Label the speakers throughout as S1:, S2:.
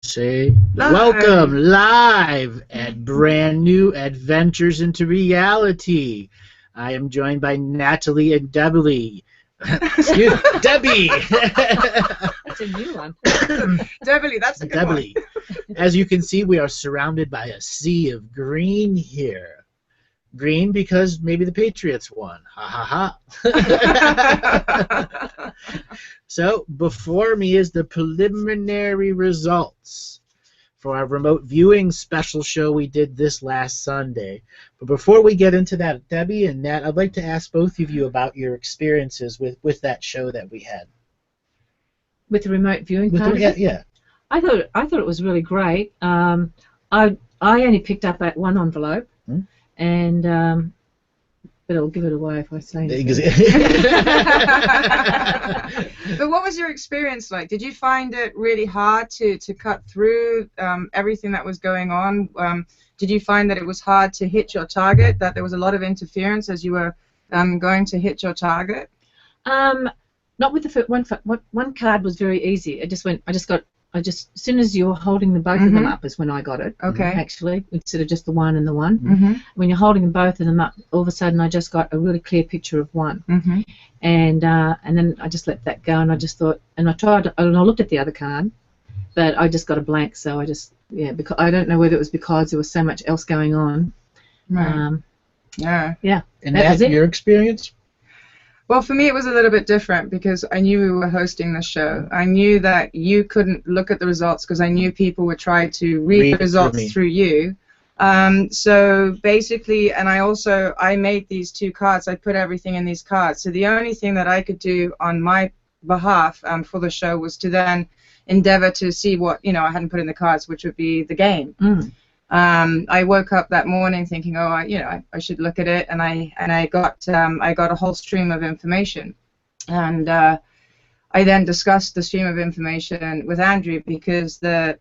S1: Say welcome live at brand new adventures into reality. I am joined by Natalie and Debbie. Excuse Debbie.
S2: That's a new one.
S3: Debbie, that's a good one.
S1: As you can see, we are surrounded by a sea of green here. Green because maybe the Patriots won. Ha ha ha. So before me is the preliminary results for our remote viewing special show we did this last Sunday. But before we get into that, Debbie and Nat, I'd like to ask both of you about your experiences with that show that we had.
S2: With the remote viewing part of it?
S1: Yeah.
S2: I thought it was really great. I only picked up that one envelope, and but I'll give it away if I say it.
S3: But what was your experience like? Did you find it really hard to cut through everything that was going on? Did you find that it was hard to hit your target, that there was a lot of interference as you were going to hit your target?
S2: Not with the one card was very easy. As soon as you were holding both of them up is when I got it.
S3: Okay.
S2: Actually, instead of just the one and the one.
S3: Mm-hmm.
S2: When you're holding both of them up, all of a sudden I just got a really clear picture of one.
S3: Mm-hmm.
S2: And then I just let that go, and I just thought, and I looked at the other card, but I just got a blank. So because I don't know whether it was because there was so much else going on.
S3: Right. Yeah.
S1: And that's your experience?
S3: Well, for me, it was a little bit different because I knew we were hosting the show. I knew that you couldn't look at the results because I knew people would try to read the results through you. So basically, and I made these two cards. I put everything in these cards. So the only thing that I could do on my behalf for the show was to then endeavor to see what I hadn't put in the cards, which would be the game. I woke up that morning thinking, I should look at it, and I got a whole stream of information, and I then discussed the stream of information with Andrew because the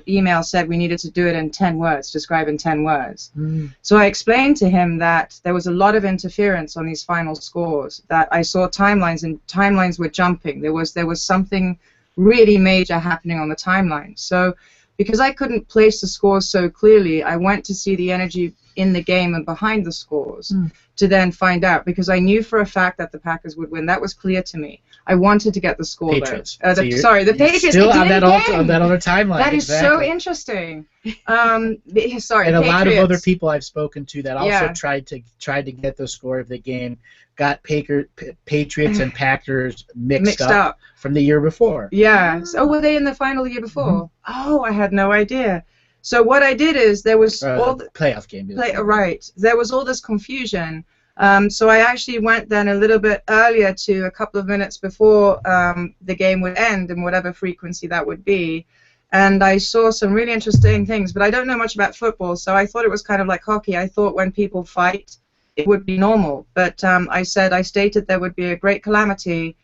S3: email said we needed to do it in 10 words, describe in 10 words. So I explained to him that there was a lot of interference on these final scores, that I saw timelines, and timelines were jumping. There was something really major happening on the timeline. So because I couldn't place the scores so clearly, I went to see the energy in the game and behind the scores to then find out, because I knew for a fact that the Packers would win. That was clear to me. I wanted to get the score.
S1: Patriots.
S3: The Patriots.
S1: Still on that other timeline.
S3: That is so interesting. Sorry.
S1: And a
S3: Patriots.
S1: lot of other people I've spoken to that also tried to get the score of the game, got Patriots and Packers mixed up from the year before.
S3: Yeah. Oh, were they in the final the year before? Oh, I had no idea. So what I did is there was all the
S1: playoff game.
S3: Right. There was all this confusion. So I actually went then a little bit earlier to a couple of minutes before the game would end, in whatever frequency that would be. And I saw some really interesting things, but I don't know much about football, so I thought it was kind of like hockey. I thought when people fight, it would be normal. But I stated there would be a great calamity.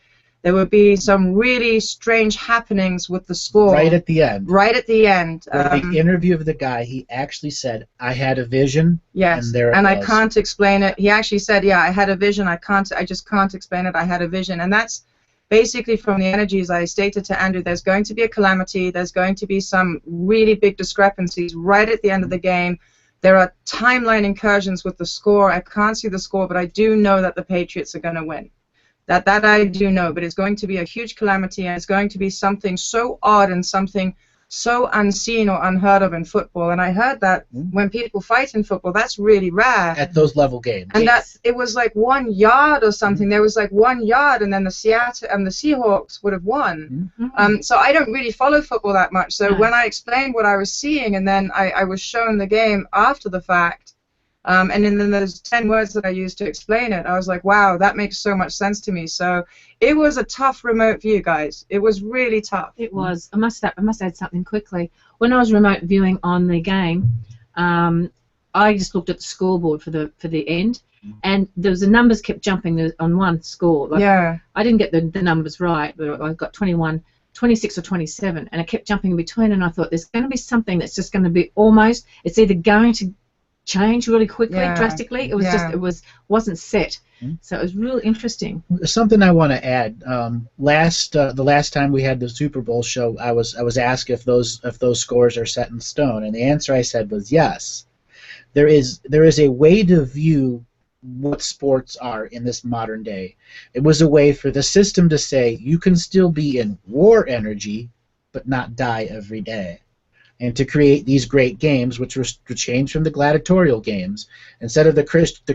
S3: There would be some really strange happenings with the score.
S1: Right at the end.
S3: Right at the end.
S1: The interview of the guy, he actually said, I had a vision.
S3: Yes, and I can't explain it. He actually said, I had a vision. I just can't explain it. I had a vision. And that's basically from the energies I stated to Andrew. There's going to be a calamity. There's going to be some really big discrepancies right at the end of the game. There are timeline incursions with the score. I can't see the score, but I do know that the Patriots are going to win. That I do know, but it's going to be a huge calamity, and it's going to be something so odd and something so unseen or unheard of in football. And I heard that when people fight in football, that's really rare.
S1: At those level games.
S3: And that it was like 1 yard or something. There was like 1 yard, and then the Seattle and the Seahawks would have won. So I don't really follow football that much. So when I explained what I was seeing, and then I was shown the game after the fact, and then those 10 words that I used to explain it, I was like, wow, that makes so much sense to me. So it was a tough remote view, guys. It was really tough.
S2: It was. I must add something quickly. When I was remote viewing on the game, I just looked at the scoreboard for the end, and the numbers kept jumping on one score. I didn't get the numbers right, but I got 21, 26 or 27, and it kept jumping in between, and I thought there's going to be something that's just going to be almost, it's either going to change really quickly,
S3: Yeah.
S2: drastically. It was
S3: Yeah.
S2: wasn't set.
S1: Hmm.
S2: So it was really interesting.
S1: Something I want to add. The last time we had the Super Bowl show, I was asked if those scores are set in stone, and the answer I said was yes. There is a way to view what sports are in this modern day. It was a way for the system to say you can still be in war energy, but not die every day. And to create these great games, which were changed from the gladiatorial games. Instead of the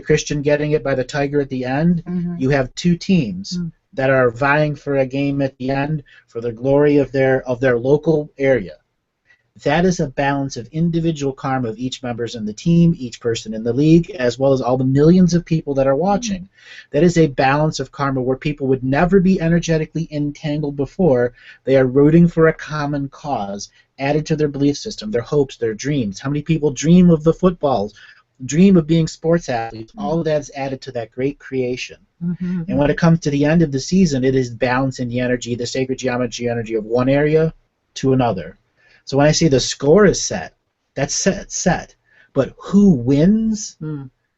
S1: Christian getting it by the tiger at the end, you have two teams that are vying for a game at the end for the glory of their local area. That is a balance of individual karma of each members in the team, each person in the league, as well as all the millions of people that are watching. That is a balance of karma where people would never be energetically entangled before. They are rooting for a common cause added to their belief system, their hopes, their dreams. How many people dream of the footballs, dream of being sports athletes? All of that is added to that great creation. And when it comes to the end of the season, it is balancing the energy, the sacred geometry energy of one area to another. So when I say the score is set, that's set. But who wins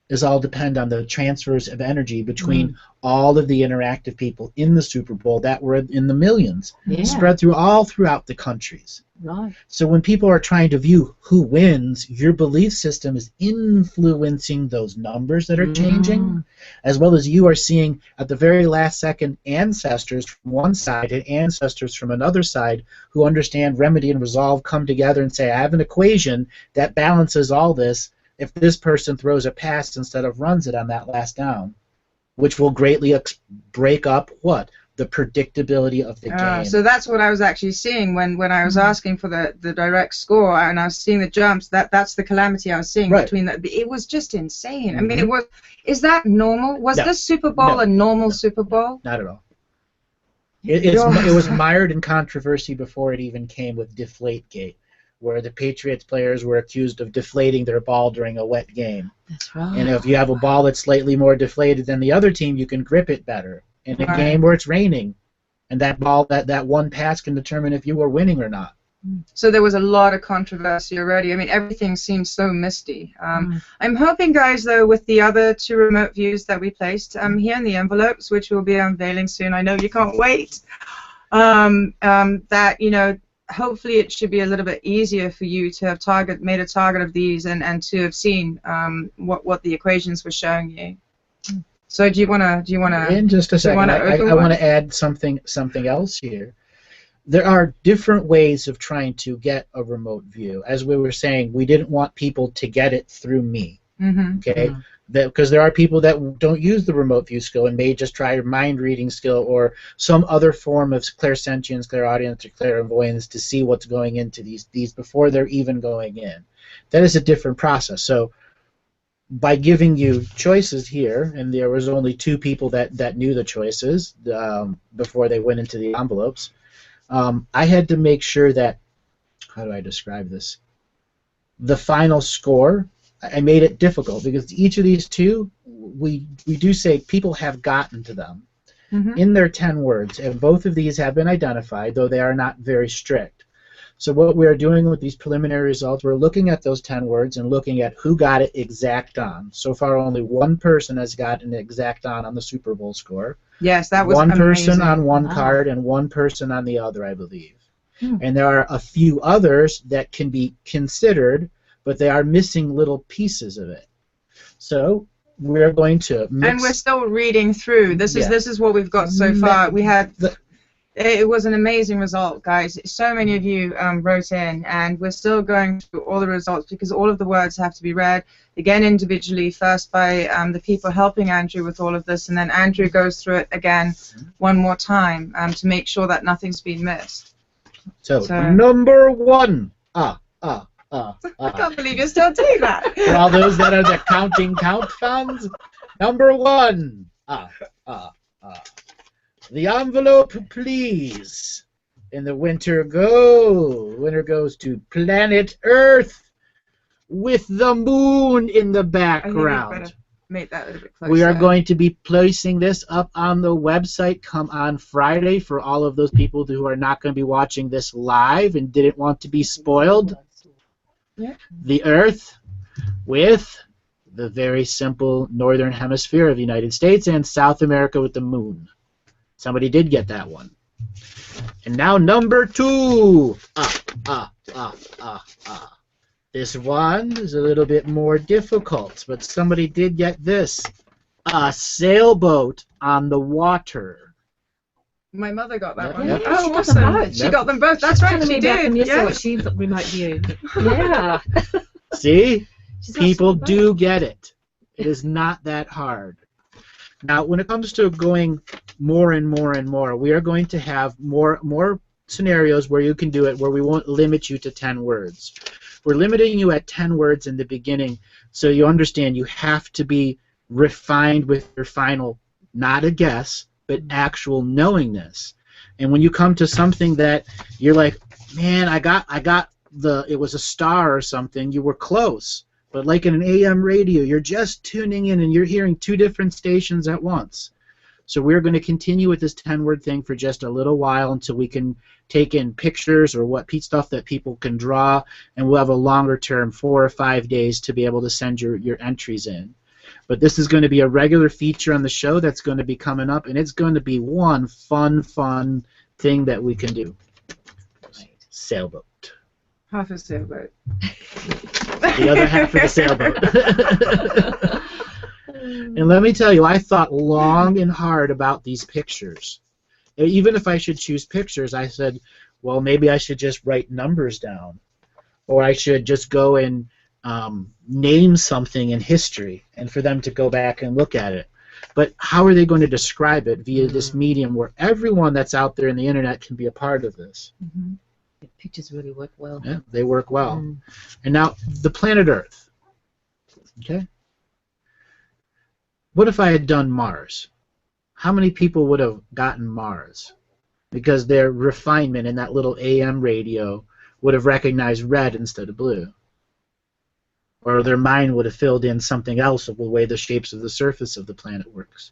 S1: is all depend on the transfers of energy between all of the interactive people in the Super Bowl that were in the millions, spread throughout the countries.
S2: Right.
S1: So when people are trying to view who wins, your belief system is influencing those numbers that are changing, as well as you are seeing at the very last second ancestors from one side and ancestors from another side who understand remedy and resolve come together and say, I have an equation that balances all this if this person throws a pass instead of runs it on that last down, which will greatly break up what? The predictability of the game.
S3: So that's what I was actually seeing when I was asking for the direct score, and I was seeing the jumps. That's the calamity I was seeing between that. It was just insane. I mean, it was. Is that normal? Was this Super Bowl a normal Super Bowl?
S1: Not at all. It was mired in controversy before it even came with Deflategate, where the Patriots players were accused of deflating their ball during a wet game.
S2: That's right.
S1: And if you have a ball that's slightly more deflated than the other team, you can grip it better. In a game where it's raining, and that ball, that one pass can determine if you are winning or not.
S3: So there was a lot of controversy already. I mean, everything seems so misty. I'm hoping, guys, though, with the other two remote views that we placed here in the envelopes, which we'll be unveiling soon. I know you can't wait. That, you know, hopefully it should be a little bit easier for you to have made a target of these and to have seen what the equations were showing you. So do you wanna?
S1: In just a second, I want to add something else here. There are different ways of trying to get a remote view. As we were saying, we didn't want people to get it through me. Okay, because there are people that don't use the remote view skill and may just try a mind reading skill or some other form of clairsentience, clairaudience, or clairvoyance to see what's going into these before they're even going in. That is a different process. So by giving you choices here, and there was only two people that knew the choices before they went into the envelopes, I had to make sure that, how do I describe this? The final score, I made it difficult because each of these two, we do say people have gotten to them in their 10 words, and both of these have been identified, though they are not very strict. So what we are doing with these preliminary results, we're looking at those 10 words and looking at who got it exact on. So far, only one person has gotten exact on the Super Bowl score.
S3: Yes, that was
S1: one
S3: amazing.
S1: Person on one card and one person on the other, I believe. And there are a few others that can be considered, but they are missing little pieces of it. So we're going to mix.
S3: And we're still reading through. This is what we've got so far. We had. It was an amazing result, guys. So many of you wrote in, and we're still going through all the results because all of the words have to be read, again individually, first by the people helping Andrew with all of this, and then Andrew goes through it again one more time to make sure that nothing's been missed.
S1: So number one. I
S3: can't believe you're still doing that.
S1: For all those that are the counting count fans, number one. The envelope, please. And the winner goes to planet Earth with the moon in the background.
S3: Make that a little bit closer.
S1: We are going to be placing this up on the website come on Friday for all of those people who are not going to be watching this live and didn't want to be spoiled. The Earth with the very simple northern hemisphere of the United States and South America with the moon. Somebody did get that one. And now number 2. This one is a little bit more difficult, but somebody did get this. A sailboat on the water.
S3: My mother got that one.
S1: Yep.
S3: Oh,
S2: She got
S3: awesome.
S2: them both.
S3: She got them both. That's right,
S2: Telling
S3: she
S2: me about them
S3: did.
S2: yesterday,
S3: Yeah.
S2: what she remote viewed. Yeah.
S1: See?
S2: She's got
S1: People
S2: some both.
S1: do get it. It is not that hard. Now, when it comes to going more and more and more, we are going to have more scenarios where you can do it, where we won't limit you to 10 words. We're limiting you at 10 words in the beginning, so you understand you have to be refined with your final, not a guess, but actual knowingness. And when you come to something that you're like, man, it was a star or something, you were close. But like in an AM radio, you're just tuning in and you're hearing 2 different stations at once. So we're going to continue with this 10-word thing for just a little while until we can take in pictures or stuff that people can draw, and we'll have a longer term, 4 or 5 days, to be able to send your entries in. But this is going to be a regular feature on the show that's going to be coming up, and it's going to be one fun thing that we can do. Sailboat.
S3: Half a sailboat.
S1: The other half of the sailboat. And let me tell you, I thought long and hard about these pictures. Even if I should choose pictures, I said, well, maybe I should just write numbers down. Or I should just go and name something in history and for them to go back and look at it. But how are they going to describe it via this medium where everyone that's out there in the internet can be a part of this?
S2: Mm-hmm. The pictures really work well.
S1: Yeah, they work well. And now, the planet Earth. Okay? What if I had done Mars? How many people would have gotten Mars? Because their refinement in that little AM radio would have recognized red instead of blue. Or their mind would have filled in something else of the way the shapes of the surface of the planet works.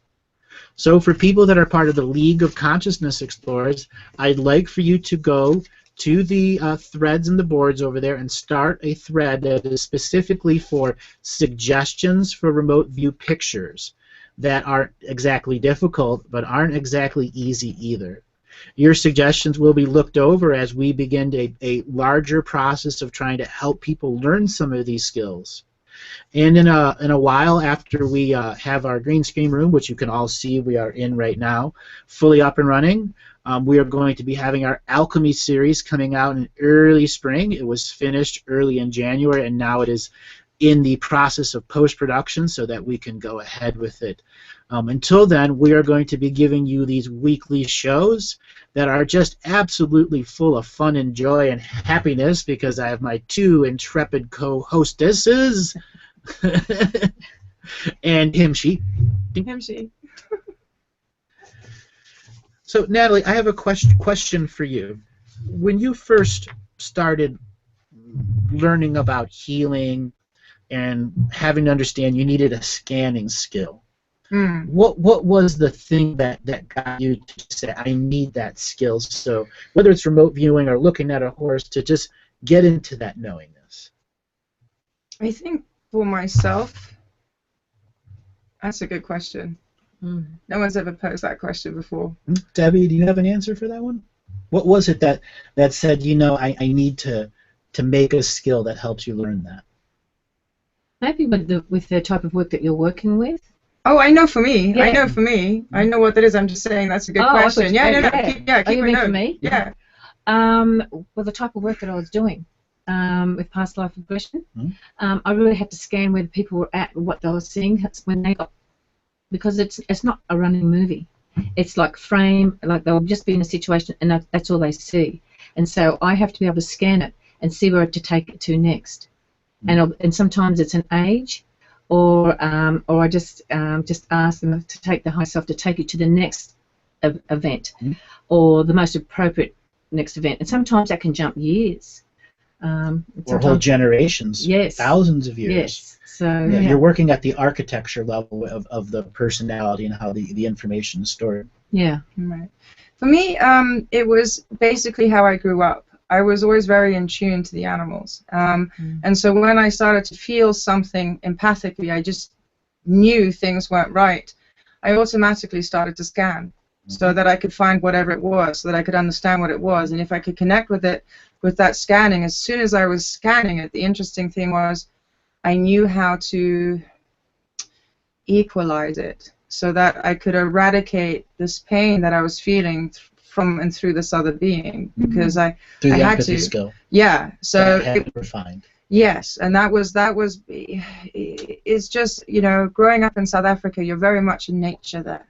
S1: So for people that are part of the League of Consciousness Explorers, I'd like for you to go to the threads and the boards over there and start a thread that is specifically for suggestions for remote view pictures that aren't exactly difficult but aren't exactly easy either. Your suggestions will be looked over as we begin a larger process of trying to help people learn some of these skills. And in a while, after we have our green screen room, which you can all see we are in right now, fully up and running, we are going to be having our alchemy series coming out in early spring. It was finished early in January, and now it is in the process of post-production so that we can go ahead with it. Until then, we are going to be giving you these weekly shows that are just absolutely full of fun and joy and happiness because I have my 2 intrepid co-hostesses and Himshi.
S3: Himshi.
S1: So, Natalie, I have a question for you. When you first started learning about healing and having to understand you needed a scanning skill, what was the thing that got you to say, I need that skill? So whether it's remote viewing or looking at a horse, to just get into that knowingness.
S3: I think for myself, that's a good question. No one's ever posed that question before.
S1: Debbie, do you have an answer for that one? What was it that said, you know, I need to make a skill that helps you learn that?
S2: Maybe with the type of work that you're working with.
S3: Oh, I know for me.
S2: Yeah.
S3: I know for me. I know what that is. I'm just saying that's a good question. Yeah, no. Keep
S2: you
S3: a
S2: mean
S3: note.
S2: for me?
S3: Yeah.
S2: Well, the type of work that I was doing with past life regression, I really had to scan where the people were at, what they were seeing. That's when they got, because it's not a running movie. It's like frame, like they'll just be in a situation and that's all they see. And so I have to be able to scan it and see where to take it to next. And sometimes it's an age, or I just ask them to take the high self to take you to the next event, or the most appropriate next event. And sometimes that can jump years.
S1: Or whole generations.
S2: Yes.
S1: Thousands of years.
S2: Yes. So
S1: yeah, you're working at the architecture level of the personality and how the information is stored.
S2: Yeah.
S3: Right. For me, it was basically how I grew up. I was always very in tune to the animals. And so when I started to feel something empathically, I just knew things weren't right. I automatically started to scan so that I could find whatever it was, so that I could understand what it was. And if I could connect with it, with that scanning, as soon as I was scanning it, the interesting thing was I knew how to equalize it so that I could eradicate this pain that I was feeling from and through this other being, because I
S1: through the
S3: had
S1: empathy
S3: to.
S1: skill.
S3: Yeah. So
S1: That had refined.
S3: yes, and that was it's just, you know, growing up in South Africa, you're very much in nature there,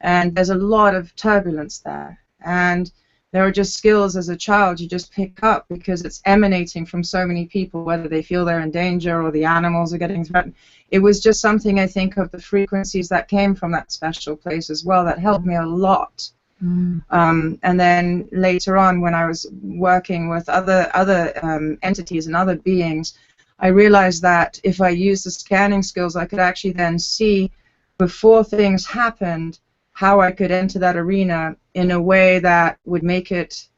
S3: and there's a lot of turbulence there, and there are just skills as a child you just pick up because it's emanating from so many people, whether they feel they're in danger or the animals are getting threatened. It was just something, I think, of the frequencies that came from that special place as well that helped me a lot. And then later on, when I was working with other entities and other beings, I realized that if I used the scanning skills, I could actually then see before things happened how I could enter that arena in a way that would make it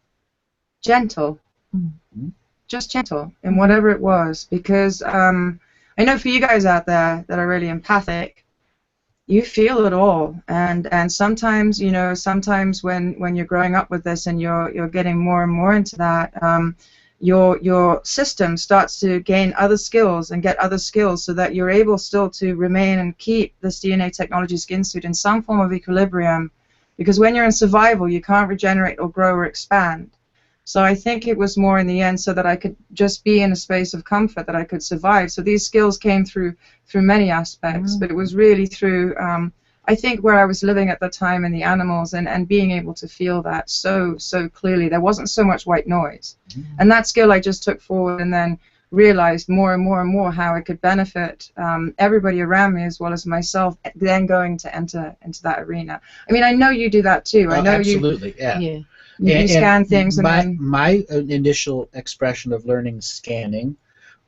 S3: gentle, just gentle in whatever it was. Because I know for you guys out there that are really empathic, you feel it all, and sometimes, you know, sometimes when you're growing up with this and you're getting more and more into that, your system starts to gain other skills and get other skills so that you're able still to remain and keep this DNA technology skin suit in some form of equilibrium, because when you're in survival you can't regenerate or grow or expand. So I think it was more in the end so that I could just be in a space of comfort, that I could survive. So these skills came through many aspects, but it was really through, I think, where I was living at the time and the animals, and being able to feel that so clearly. There wasn't so much white noise. And that skill I just took forward and then realized more and more and more how it could benefit everybody around me as well as myself, then going to enter into that arena. I mean, I know you do that too. I know
S1: absolutely, yeah.
S3: You scan things, and
S1: my initial expression of learning scanning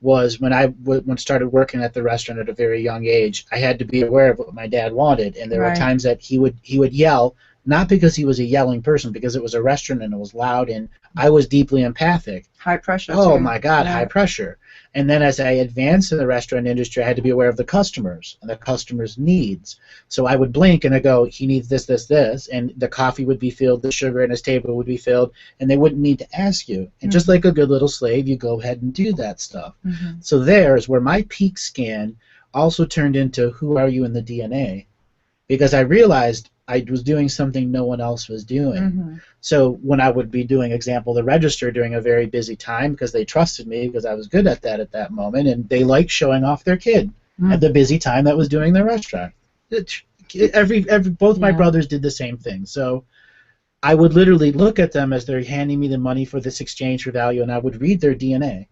S1: was when I started working at the restaurant at a very young age. I had to be aware of what my dad wanted, and there were times that he would yell, not because he was a yelling person, because it was a restaurant and it was loud, and I was deeply empathic.
S3: High pressure.
S1: Oh my God, high pressure. And then as I advanced in the restaurant industry, I had to be aware of the customers and the customers' needs. So I would blink and I go, he needs this, this, this, and the coffee would be filled, the sugar in his table would be filled, and they wouldn't need to ask you. And just like a good little slave, you go ahead and do that stuff. So there's where my peak scan also turned into who are you in the DNA, because I realized I was doing something no one else was doing. So when I would be doing, example, the register during a very busy time, because they trusted me because I was good at that moment, and they liked showing off their kid at the busy time that was doing their restaurant. Both my brothers did the same thing. So I would literally look at them as they're handing me the money for this exchange for value, and I would read their DNA.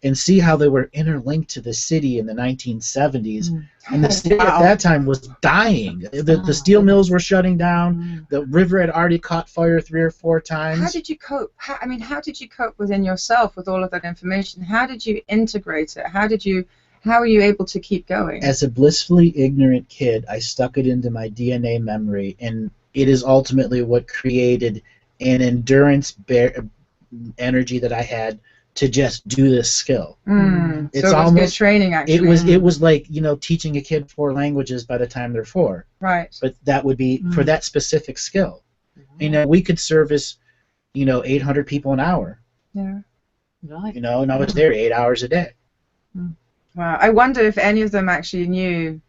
S1: And see how they were interlinked to the city in the 1970s. And the city at that time was dying. The steel mills were shutting down. The river had already caught fire 3 or 4 times.
S3: How did you cope? How did you cope within yourself with all of that information? How did you integrate it? How were you able to keep going?
S1: As a blissfully ignorant kid, I stuck it into my DNA memory, and it is ultimately what created an endurance energy that I had to just do this skill.
S3: It's so it was almost good training, actually.
S1: It was like, you know, teaching a kid 4 languages by the time they're 4.
S3: Right.
S1: But that would be for that specific skill. You know, we could service, you know, 800 people an hour.
S3: Yeah.
S2: Right.
S1: You know, and I was there 8 hours a day.
S3: Wow. I wonder if any of them actually knew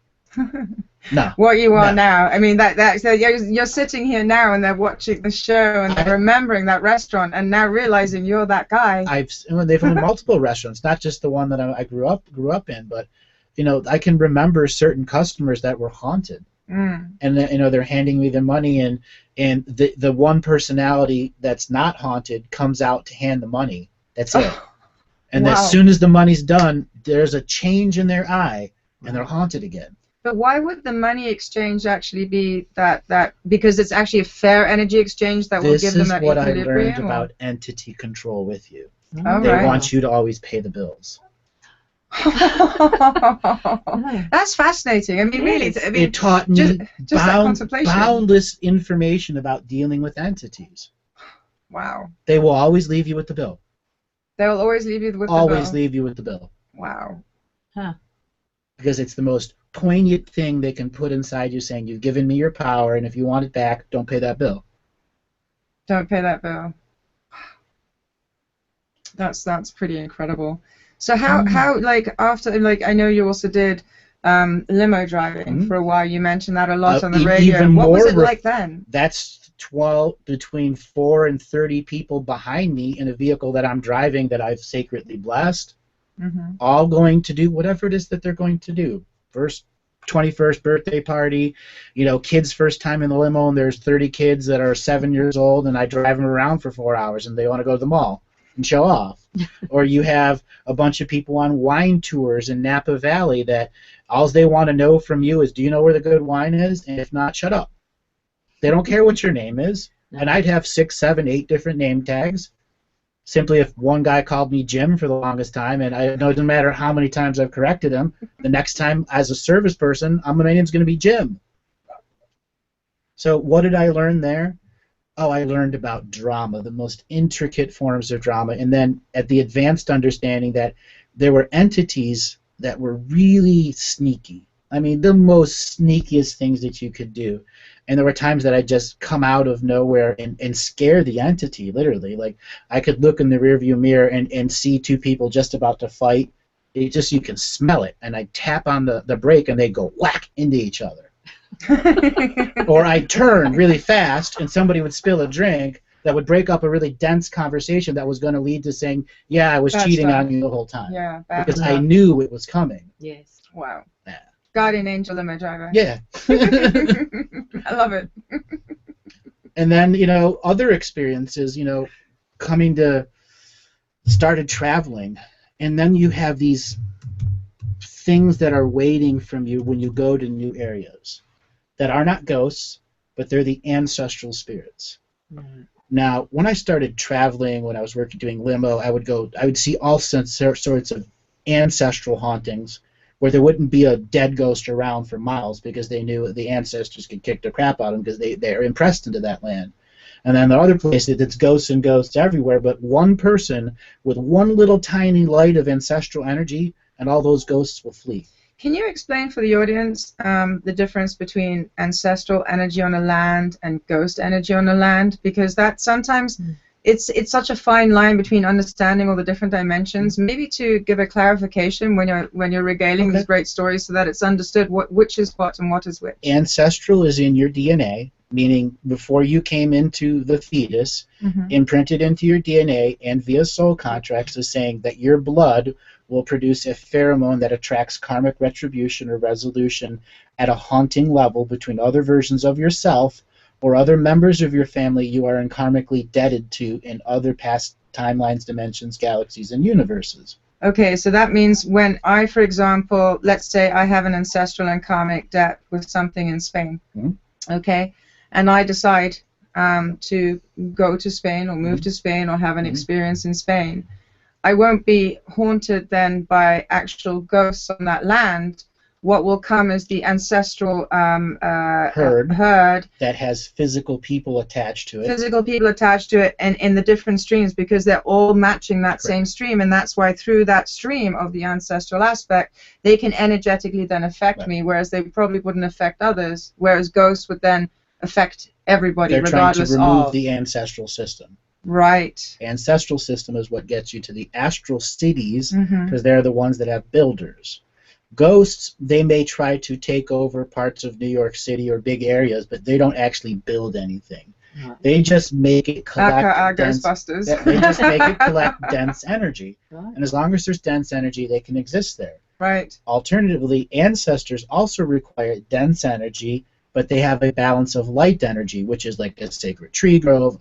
S1: No.
S3: what you are now. I mean, so you're sitting here now and they're watching the show and they're remembering that restaurant and now realizing you're that guy.
S1: They've owned multiple restaurants, not just the one that I grew up in, but you know, I can remember certain customers that were haunted, and you know, they're handing me the money, and the one personality that's not haunted comes out to hand the money. That's it. And as soon as the money's done, there's a change in their eye, and they're haunted again.
S3: But why would the money exchange actually be that? Because it's actually a fair energy exchange that will give them that equilibrium?
S1: This is what I learned about entity control with you. They
S3: Right.
S1: want you to always pay the bills.
S3: That's fascinating. I mean, really,
S1: it taught me
S3: just that contemplation.
S1: boundless information about dealing with entities.
S3: Wow.
S1: They will always leave you with the bill.
S3: They'll always leave you with the bill.
S1: Always leave you with the bill.
S3: Wow.
S2: Huh.
S1: Because it's the most poignant thing they can put inside you, saying, you've given me your power, and if you want it back, don't pay that bill.
S3: Don't pay that bill. That's pretty incredible. So how like after, like, I know you also did limo driving for a while. You mentioned that a lot on the radio.
S1: Even
S3: what
S1: more
S3: was it like then?
S1: That's between 4 and 30 people behind me in a vehicle that I'm driving that I've sacredly blessed, all going to do whatever it is that they're going to do. First 21st birthday party, you know, kids' first time in the limo, and there's 30 kids that are 7 years old, and I drive them around for 4 hours, and they want to go to the mall and show off. Or you have a bunch of people on wine tours in Napa Valley that all they want to know from you is, do you know where the good wine is? And if not, shut up. They don't care what your name is. And I'd have 6, 7, 8 different name tags. Simply if one guy called me Jim for the longest time, and I know it doesn't matter how many times I've corrected him, the next time as a service person, my name's going to be Jim. So what did I learn there? Oh, I learned about drama, the most intricate forms of drama, and then at the advanced understanding that there were entities that were really sneaky. I mean, the most sneakiest things that you could do. And there were times that I'd just come out of nowhere and scare the entity, literally. Like, I could look in the rearview mirror and see 2 people just about to fight. You can smell it. And I'd tap on the brake, and they'd go whack into each other. Or I'd turn really fast, and somebody would spill a drink that would break up a really dense conversation that was going to lead to saying, yeah, I was cheating on you the whole time.
S3: Yeah,
S1: because I knew it was coming.
S2: Yes.
S3: Wow.
S1: Yeah.
S3: Guardian angel limo driver.
S1: Yeah.
S3: I love it.
S1: And then, you know, other experiences, you know, started traveling, and then you have these things that are waiting from you when you go to new areas that are not ghosts, but they're the ancestral spirits. Now, when I started traveling, when I was doing limo, I would see all sorts of ancestral hauntings where there wouldn't be a dead ghost around for miles because they knew the ancestors could kick the crap out of them because they're impressed into that land. And then the other place, it's ghosts and ghosts everywhere, but one person with one little tiny light of ancestral energy, and all those ghosts will flee.
S3: Can you explain for the audience the difference between ancestral energy on a land and ghost energy on a land? Because that sometimes it's such a fine line between understanding all the different dimensions. Maybe to give a clarification when you're regaling these great stories, so that it's understood which is what and what is which.
S1: Ancestral is in your DNA, meaning before you came into the fetus, imprinted into your DNA and via soul contracts is saying that your blood will produce a pheromone that attracts karmic retribution or resolution at a haunting level between other versions of yourself or other members of your family you are karmically indebted to in other past timelines, dimensions, galaxies, and universes.
S3: Okay, so that means when I, for example, let's say I have an ancestral and karmic debt with something in Spain, okay, and I decide to go to Spain or move to Spain or have an experience in Spain, I won't be haunted then by actual ghosts on that land. What will come is the ancestral herd
S1: that has physical people attached to it.
S3: Physical people attached to it, and in the different streams, because they're all matching that same stream, and that's why through that stream of the ancestral aspect, they can energetically then affect me, whereas they probably wouldn't affect others. Whereas ghosts would then affect everybody, regardless of.
S1: They're trying to remove the ancestral system.
S3: Right.
S1: Ancestral system is what gets you to the astral cities, because they're the ones that have builders. Ghosts, they may try to take over parts of New York City or big areas, but they don't actually build anything. They just make it collect
S3: Ghostbusters.
S1: They just make it collect dense energy. And as long as there's dense energy, they can exist there.
S3: Right.
S1: Alternatively, ancestors also require dense energy, but they have a balance of light energy, which is like a sacred tree grove,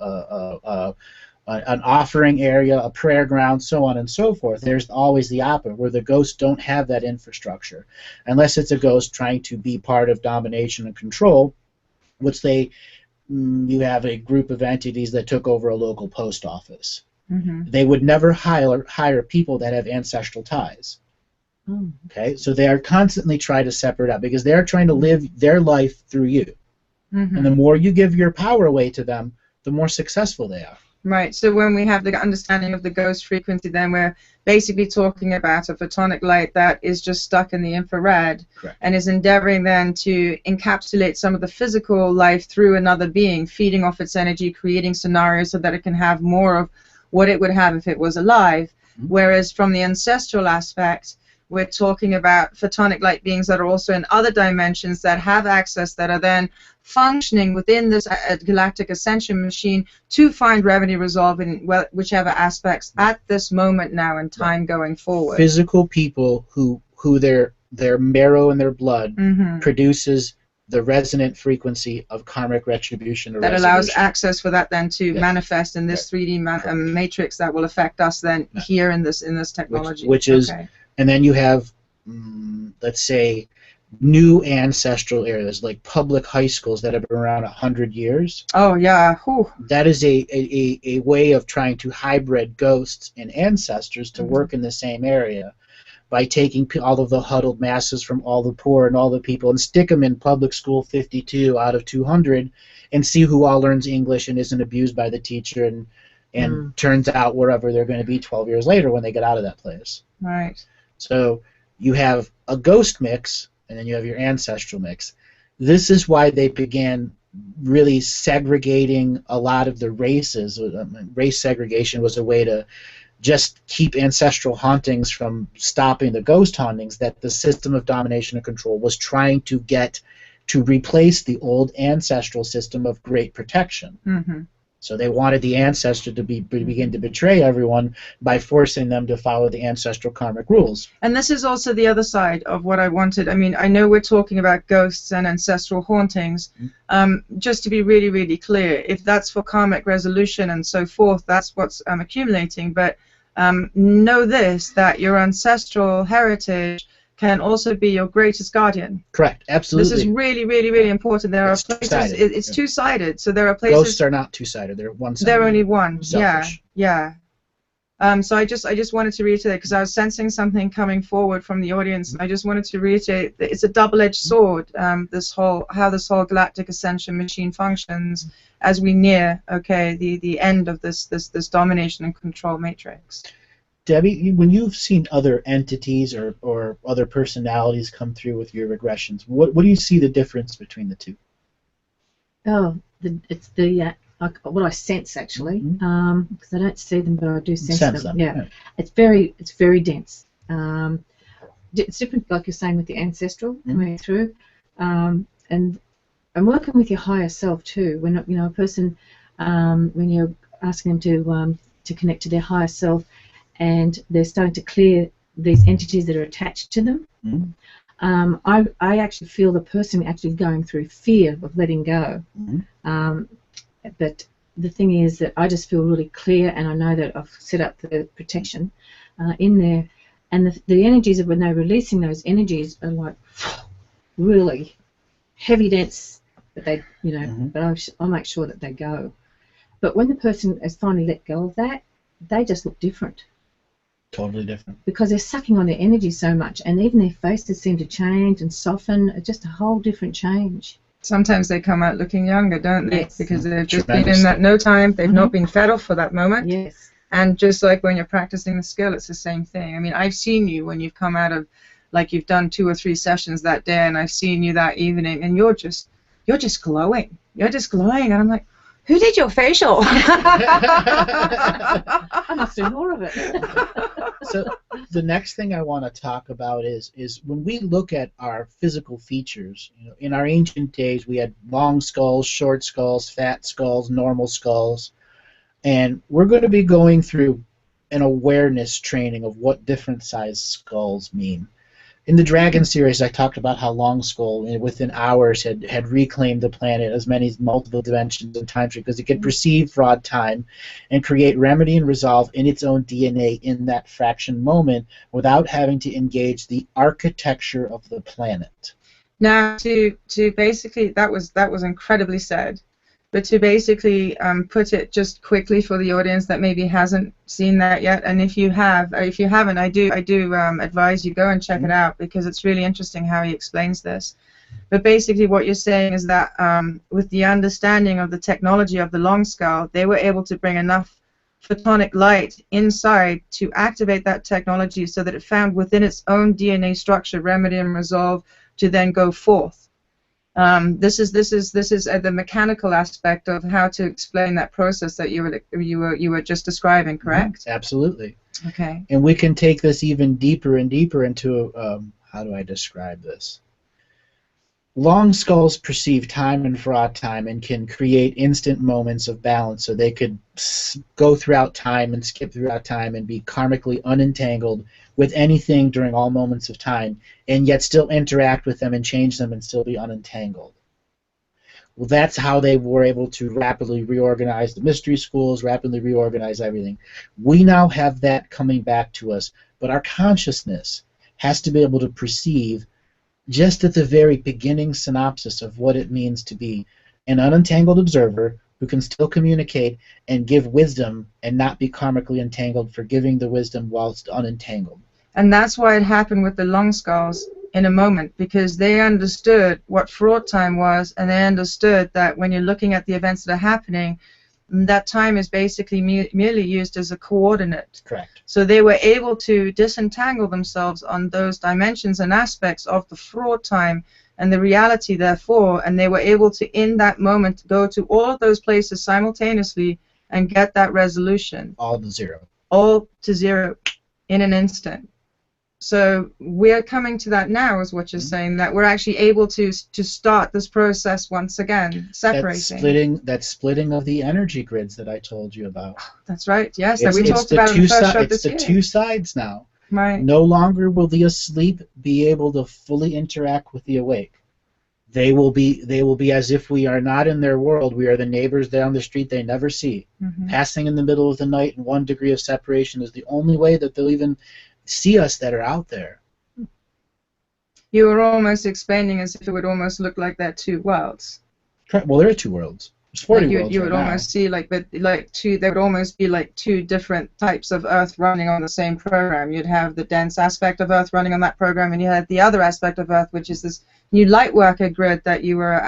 S1: an offering area, a prayer ground, so on and so forth. There's always the opposite, where the ghosts don't have that infrastructure, unless it's a ghost trying to be part of domination and control, which you have a group of entities that took over a local post office. They would never hire people that have ancestral ties. Okay, so they are constantly trying to separate out because they are trying to live their life through you. And the more you give your power away to them, the more successful they are.
S3: Right, so when we have the understanding of the ghost frequency, then we're basically talking about a photonic light that is just stuck in the infrared.
S1: Correct.
S3: And is endeavoring then to encapsulate some of the physical life through another being, feeding off its energy, creating scenarios so that it can have more of what it would have if it was alive.
S1: Mm-hmm.
S3: Whereas from the ancestral aspect, we're talking about photonic light beings that are also in other dimensions that have access, that are then functioning within this galactic ascension machine to find remedy, resolve in whichever aspects at this moment now in time going forward.
S1: Physical people who their marrow and their blood produces the resonant frequency of karmic retribution or
S3: that
S1: resolution.
S3: allows access for that then to manifest in this 3D matrix that will affect us then here in this technology.
S1: Which is, and then you have, let's say, new ancestral areas like public high schools that have been around 100 years.
S3: Oh yeah. Whew.
S1: That is a way of trying to hybrid ghosts and ancestors to work in the same area, by taking all of the huddled masses from all the poor and all the people and stick them in public school 52 out of 200 and see who all learns English and isn't abused by the teacher and turns out wherever they're going to be 12 years later when they get out of that place.
S3: Right.
S1: So you have a ghost mix and then you have your ancestral mix. This is why they began really segregating a lot of the races. Race segregation was a way to just keep ancestral hauntings from stopping the ghost hauntings that the system of domination and control was trying to get to replace the old ancestral system of great protection. So they wanted the ancestor to begin to betray everyone by forcing them to follow the ancestral karmic rules.
S3: And this is also the other side of what I wanted. I mean, I know we're talking about ghosts and ancestral hauntings. Just to be really, really clear, if that's for karmic resolution and so forth, that's what's accumulating. But know this, that your ancestral heritage can also be your greatest guardian.
S1: Correct, absolutely.
S3: This is really, really, really important. There are places, it's two-sided, so there are places...
S1: Ghosts are not two-sided, they're one-sided.
S3: They're only one,
S1: selfish.
S3: yeah. So I just wanted to reiterate, because I was sensing something coming forward from the audience. I just wanted to reiterate that it's a double-edged sword, how this whole galactic ascension machine functions as we near, the end of this domination and control matrix.
S1: Debbie, when you've seen other entities or other personalities come through with your regressions, what do you see the difference between the two?
S2: Oh, it's what I sense actually, because I don't see them, but I do sense them. Yeah, it's very dense. It's different, like you're saying, with the ancestral coming through, and working with your higher self too. When a person, when you're asking them to connect to their higher self, and they're starting to clear these entities that are attached to them. I actually feel the person actually going through fear of letting go. But the thing is that I just feel really clear, and I know that I've set up the protection in there. And the energies of when they're releasing those energies are like really heavy, dense. But they, but I'll make sure that they go. But when the person has finally let go of that, they just look different.
S1: Totally different. Because
S2: they're sucking on their energy so much, and even their faces seem to change and soften. It's just a whole different change.
S3: Sometimes they come out looking younger, don't they?
S2: Yes.
S3: Because they've just been in that no time. They've not been fed off for that moment.
S2: Yes.
S3: And just like when you're practicing the skill, it's the same thing. I mean, I've seen you when you've come out of, like you've done 2 or 3 sessions that day, and I've seen you that evening, and you're just glowing. You're just glowing, and I'm like, who did your facial?
S2: I must do more of it.
S1: So the next thing I want to talk about is when we look at our physical features. In our ancient days, we had long skulls, short skulls, fat skulls, normal skulls, and we're going to be going through an awareness training of what different size skulls mean. In the Dragon series, I talked about how Long Skull, within hours, had reclaimed the planet as many multiple dimensions and times because it could perceive fraud time and create remedy and resolve in its own DNA in that fraction moment without having to engage the architecture of the planet.
S3: Now, to basically, that was incredibly said. But to basically put it just quickly for the audience that maybe hasn't seen that yet, and if you haven't, I do advise you go and check it out, because it's really interesting how he explains this. But basically what you're saying is that with the understanding of the technology of the long skull, they were able to bring enough photonic light inside to activate that technology so that it found within its own DNA structure remedy and resolve to then go forth. This is the mechanical aspect of how to explain that process that you were just describing, correct?
S1: Absolutely.
S3: Okay.
S1: And we can take this even deeper and deeper into how do I describe this? Long skulls perceive time and fraud time and can create instant moments of balance, so they could go throughout time and skip throughout time and be karmically unentangled with anything during all moments of time, and yet still interact with them and change them and still be unentangled. Well, that's how they were able to rapidly reorganize the mystery schools, rapidly reorganize everything. We now have that coming back to us, but our consciousness has to be able to perceive just at the very beginning synopsis of what it means to be an unentangled observer who can still communicate and give wisdom and not be karmically entangled for giving the wisdom whilst unentangled.
S3: And that's why it happened with the long skulls in a moment, because they understood what fraud time was, and they understood that when you're looking at the events that are happening, that time is basically merely used as a coordinate.
S1: Correct.
S3: So they were able to disentangle themselves on those dimensions and aspects of the fraud time and the reality therefore, and they were able to, in that moment, go to all of those places simultaneously and get that resolution.
S1: All to zero.
S3: All to zero in an instant. So we're coming to that now, is what you're saying, that we're actually able to start this process once again, separating.
S1: That splitting of the energy grids that I told you about.
S3: That's right, yes, that we talked about in the first show this year.
S1: It's the two sides now.
S3: Right.
S1: No longer will the asleep be able to fully interact with the awake. They will be as if we are not in their world. We are the neighbors down the street they never see.
S3: Mm-hmm.
S1: Passing in the middle of the night in 1 degree of separation is the only way that they'll even see us that are out there.
S3: You were almost explaining as if it would almost look like they're two worlds.
S1: Well, there are two worlds. There's 40 worlds.
S3: You would
S1: right
S3: almost see they would almost be like two different types of Earth running on the same program. You'd have the dense aspect of Earth running on that program, and you had the other aspect of Earth, which is this new Lightworker grid that you were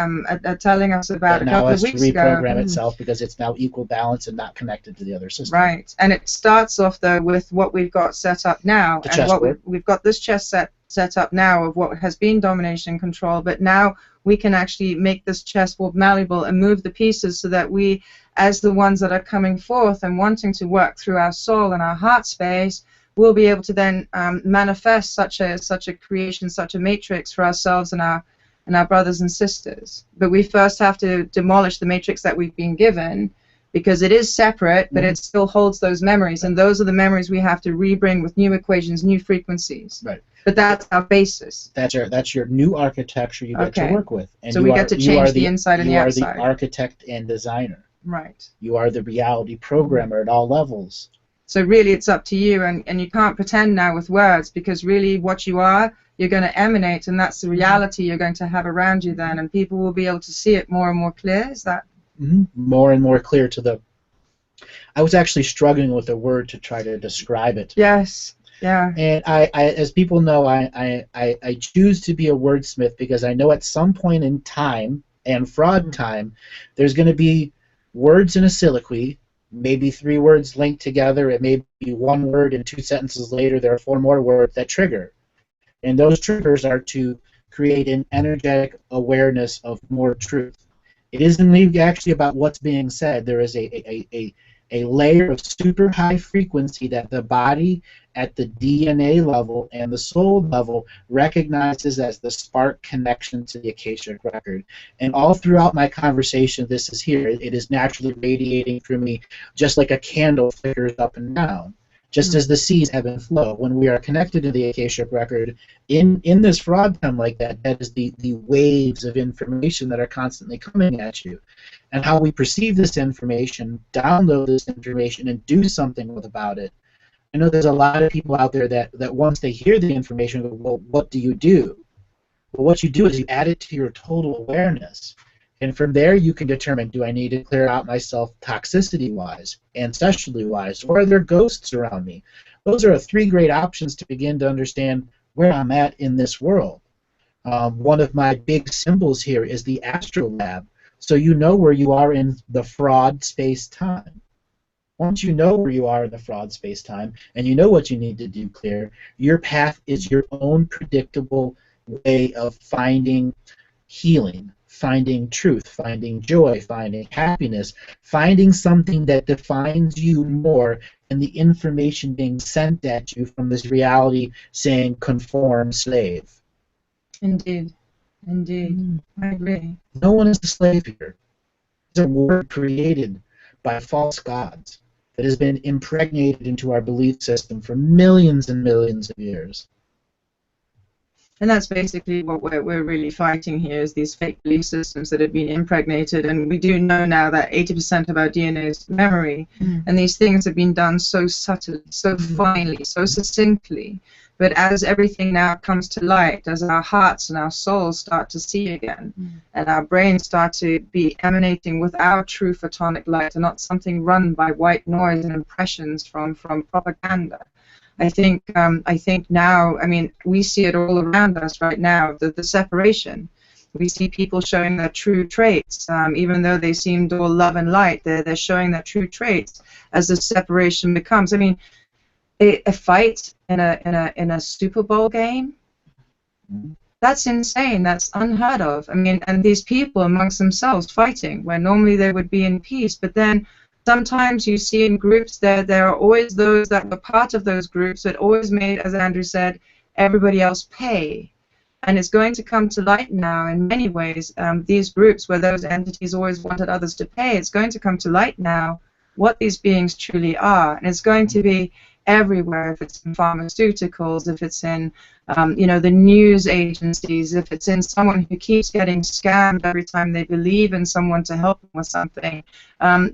S3: telling us about a couple of weeks ago.
S1: Now has to reprogram itself because it's now equal balance and not connected to the other system.
S3: Right, and it starts off though with what we've got set up now,
S1: and what
S3: we've got this chess set up now of what has been domination and control, but now we can actually make this chessboard malleable and move the pieces so that we, as the ones that are coming forth and wanting to work through our soul and our heart space, will be able to then manifest such a creation, such a matrix for ourselves and our brothers and sisters. But we first have to demolish the matrix that we've been given, because it is separate, but it still holds those memories, and those are the memories we have to rebring with new equations, new frequencies.
S1: Right.
S3: But that's our basis.
S1: That's your new architecture you get to work with. And
S3: so we get to change the inside and the outside.
S1: You are the architect and designer.
S3: Right.
S1: You are the reality programmer at all levels.
S3: So really it's up to you, and you can't pretend now with words, because really what you are, you're going to emanate, and that's the reality you're going to have around you then, and people will be able to see it more and more clear. Is that?
S1: Mm-hmm. More and more clear to the... I was actually struggling with a word to try to describe it.
S3: Yes. Yeah.
S1: And I as people know, I choose to be a wordsmith because I know at some point in time, and fraud time, there's going to be words in a soliloquy, maybe 3 words linked together. It may be 1 word, and 2 sentences later there are 4 more words that trigger. And those triggers are to create an energetic awareness of more truth. It isn't actually about what's being said. There is a layer of super high frequency that the body at the DNA level and the soul level recognizes as the spark connection to the Akashic record. And all throughout my conversation, this is here. It is naturally radiating through me, just like a candle flickers up and down, just as the seas ebb and flow. When we are connected to the Akashic record, in this fraud time like that, that is the waves of information that are constantly coming at you. And how we perceive this information, download this information, and do something about it. I know there's a lot of people out there that once they hear the information, go, well, what do you do? Well, what you do is you add it to your total awareness. And from there, you can determine, do I need to clear out myself toxicity-wise, ancestrally-wise, or are there ghosts around me? Those are 3 great options to begin to understand where I'm at in this world. One of my big symbols here is the astrolab, so you know where you are in the fraud space-time. Once you know where you are in the fraud space-time, and you know what you need to do clear, your path is your own predictable way of finding healing, finding truth, finding joy, finding happiness, finding something that defines you more than the information being sent at you from this reality saying conform, slave.
S3: Indeed. Indeed. I agree.
S1: No one is a slave here. It's a word created by false gods that has been impregnated into our belief system for millions and millions of years.
S3: And that's basically what we're really fighting here, is these fake belief systems that have been impregnated. And we do know now that 80% of our DNA is memory. And these things have been done so subtly, so finely, so succinctly. But as everything now comes to light, as our hearts and our souls start to see again, and our brains start to be emanating with our true photonic light, and not something run by white noise and impressions from propaganda. I think now, I mean, we see it all around us right now, the separation. We see people showing their true traits, even though they seemed all love and light. They're showing their true traits as the separation becomes. I mean, a fight in a Super Bowl game, that's insane. That's unheard of. I mean, and these people amongst themselves fighting, where normally they would be in peace, but then sometimes you see in groups there are always those that were part of those groups that always made, as Andrew said, everybody else pay. And it's going to come to light now in many ways, these groups where those entities always wanted others to pay, it's going to come to light now what these beings truly are. And it's going to be everywhere, if it's in pharmaceuticals, if it's in the news agencies, if it's in someone who keeps getting scammed every time they believe in someone to help them with something.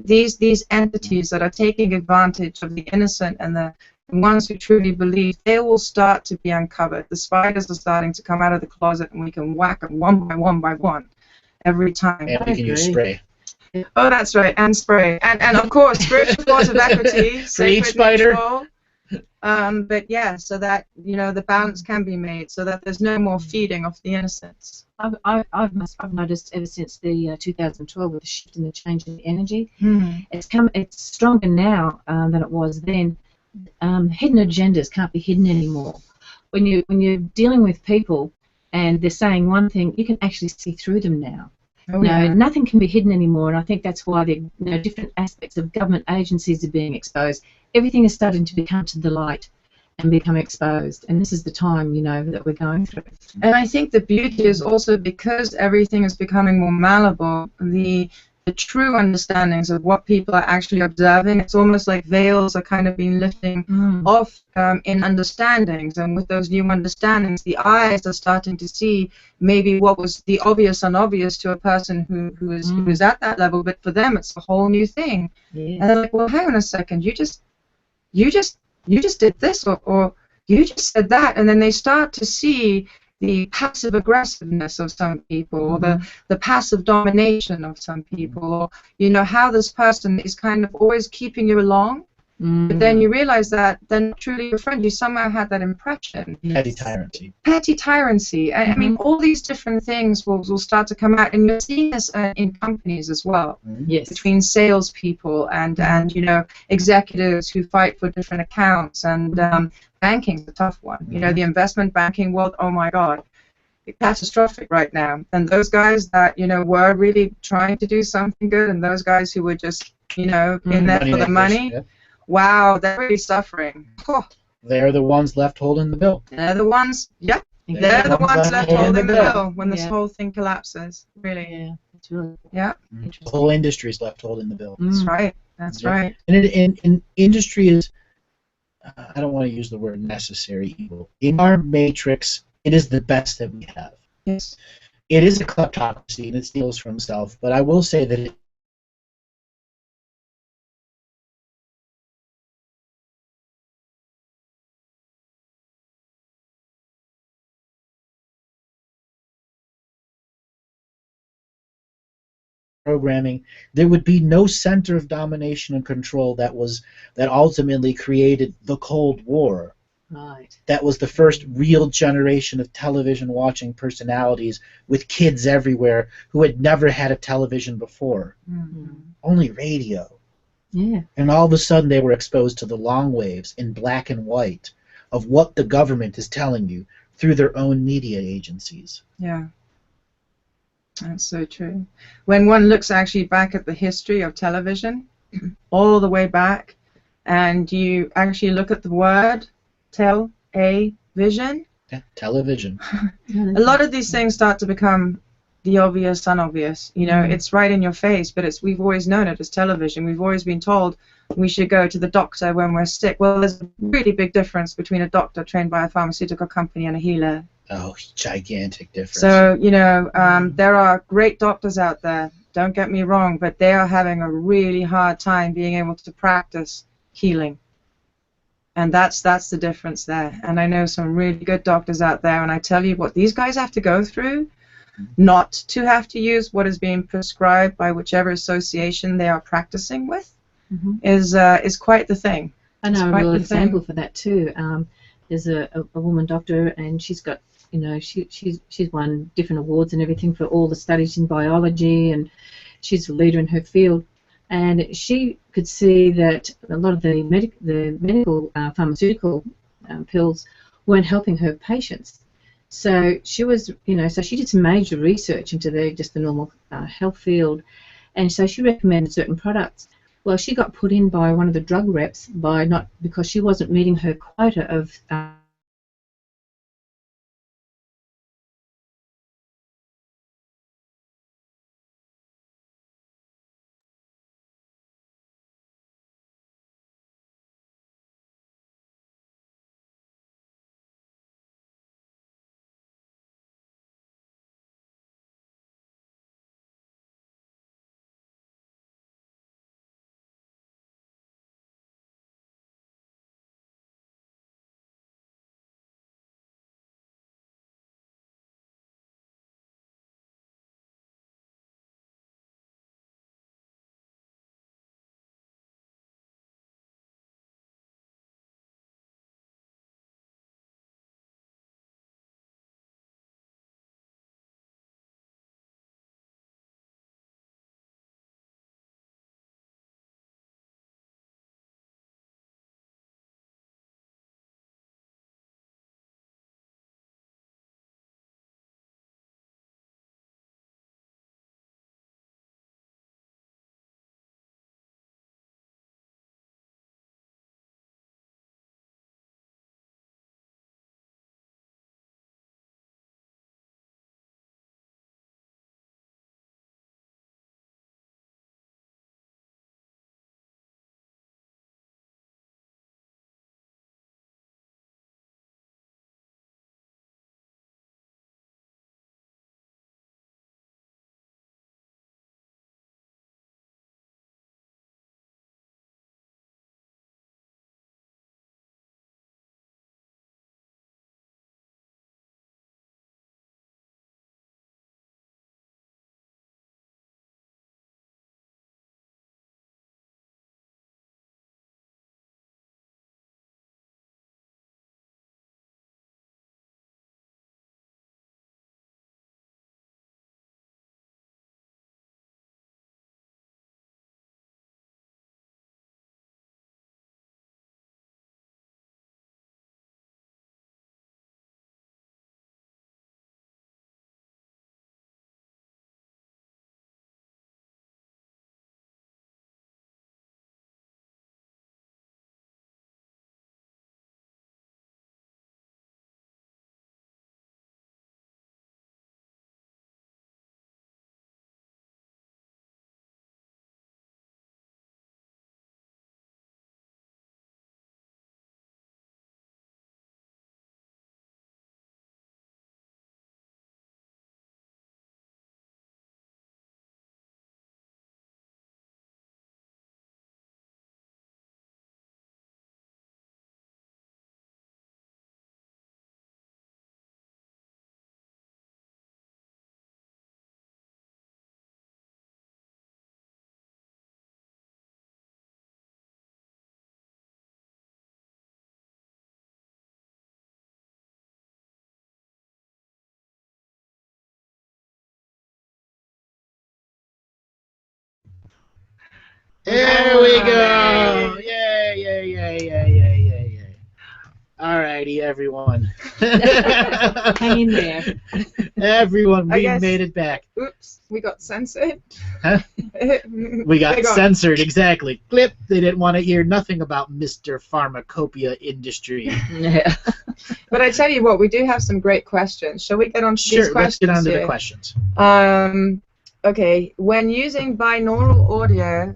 S3: These entities that are taking advantage of the innocent and the ones who truly believe, they will start to be uncovered. The spiders are starting to come out of the closet, and we can whack them one by one every time.
S1: And we can use spray.
S3: Oh, that's right, and spray. And of course, spiritual force of equity,
S1: for each spider.
S3: Control. But yeah, so that the balance can be made, so that there's no more feeding of the innocents.
S2: I've noticed ever since the 2012 with the shift in the change in the energy, it's stronger now than it was then. Hidden agendas can't be hidden anymore. When you're dealing with people and they're saying one thing, you can actually see through them now.
S3: Oh, yeah.
S2: Nothing can be hidden anymore, and I think that's why the different aspects of government agencies are being exposed. Everything is starting to become to the light and become exposed, and this is the time that we're going through.
S3: And I think the beauty is also, because everything is becoming more malleable, the true understandings of what people are actually observing, it's almost like veils are kind of being lifting off in understandings, and with those new understandings, the eyes are starting to see maybe what was the obvious unobvious to a person who is at that level, but for them it's a whole new thing.
S2: Yeah.
S3: And they're like, well, hang on a second, you just did this, or you just said that, and then they start to see the passive aggressiveness of some people, or the passive domination of some people, or how this person is kind of always keeping you along, but then you realize that they're not truly your friend. You somehow had that impression.
S1: Petty tyranny.
S3: Petty tyranny. I mean, all these different things will start to come out, and you're seeing this in companies as well.
S2: Yes.
S3: Between salespeople and executives who fight for different accounts, and banking's a tough one. The investment banking world, oh my God, it's catastrophic right now. And those guys that were really trying to do something good, and those guys who were just in there for the money, wow, they're really suffering. Oh.
S1: They're the ones left holding the bill.
S3: They're the ones, yep. They're the ones left holding the bill when this whole thing collapses. Really.
S2: Yeah, it's really.
S3: Yeah.
S1: The whole industry is left holding the bill.
S3: That's right. That's right.
S1: And industry is, I don't want to use the word necessary evil. In our matrix, it is the best that we have.
S3: Yes.
S1: It is a kleptocracy, and it steals from self, but I will say that programming, there would be no center of domination and control that ultimately created the Cold War.
S2: Right.
S1: That was the first real generation of television watching personalities with kids everywhere who had never had a television before.
S3: Mm-hmm.
S1: Only radio.
S2: Yeah.
S1: And all of a sudden they were exposed to the long waves in black and white of what the government is telling you through their own media agencies.
S3: Yeah. That's so true. When one looks actually back at the history of television, all the way back, and you actually look at the word vision,
S1: Yeah, television.
S3: a lot of these things start to become the obvious unobvious. You know, it's right in your face, but we've always known it as television. We've always been told we should go to the doctor when we're sick. Well, there's a really big difference between a doctor trained by a pharmaceutical company and a healer.
S1: Oh, gigantic difference.
S3: So, you know, there are great doctors out there, don't get me wrong, but they are having a really hard time being able to practice healing. And that's the difference there. And I know some really good doctors out there, and I tell you what these guys have to go through, not to have to use what is being prescribed by whichever association they are practicing with, is quite the thing.
S2: I know a real example for that too. There's a woman doctor, and she's got, you know, she's won different awards and everything for all the studies in biology, and she's a leader in her field. And she could see that a lot of the medical pharmaceutical pills weren't helping her patients. So she was, you know, so she did some major research into just the normal health field, and so she recommended certain products. Well, she got put in by one of the drug reps because she wasn't meeting her quota of
S1: There we go. Yay, yay, yay, yay, yay, yay, yay. Alrighty, everyone.
S2: Hang in there.
S1: Everyone, we
S3: guess-
S1: made it back.
S3: Oops, we got censored.
S1: Huh? We got
S3: They
S1: censored, exactly. Clip. They didn't want to hear nothing about Mr. Pharmacopoeia industry.
S2: Yeah.
S3: But I tell you what, we do have some great questions. Shall we get on to these
S1: Sure,
S3: questions
S1: let's get on to
S3: here?
S1: the questions.
S3: Okay, when using binaural audio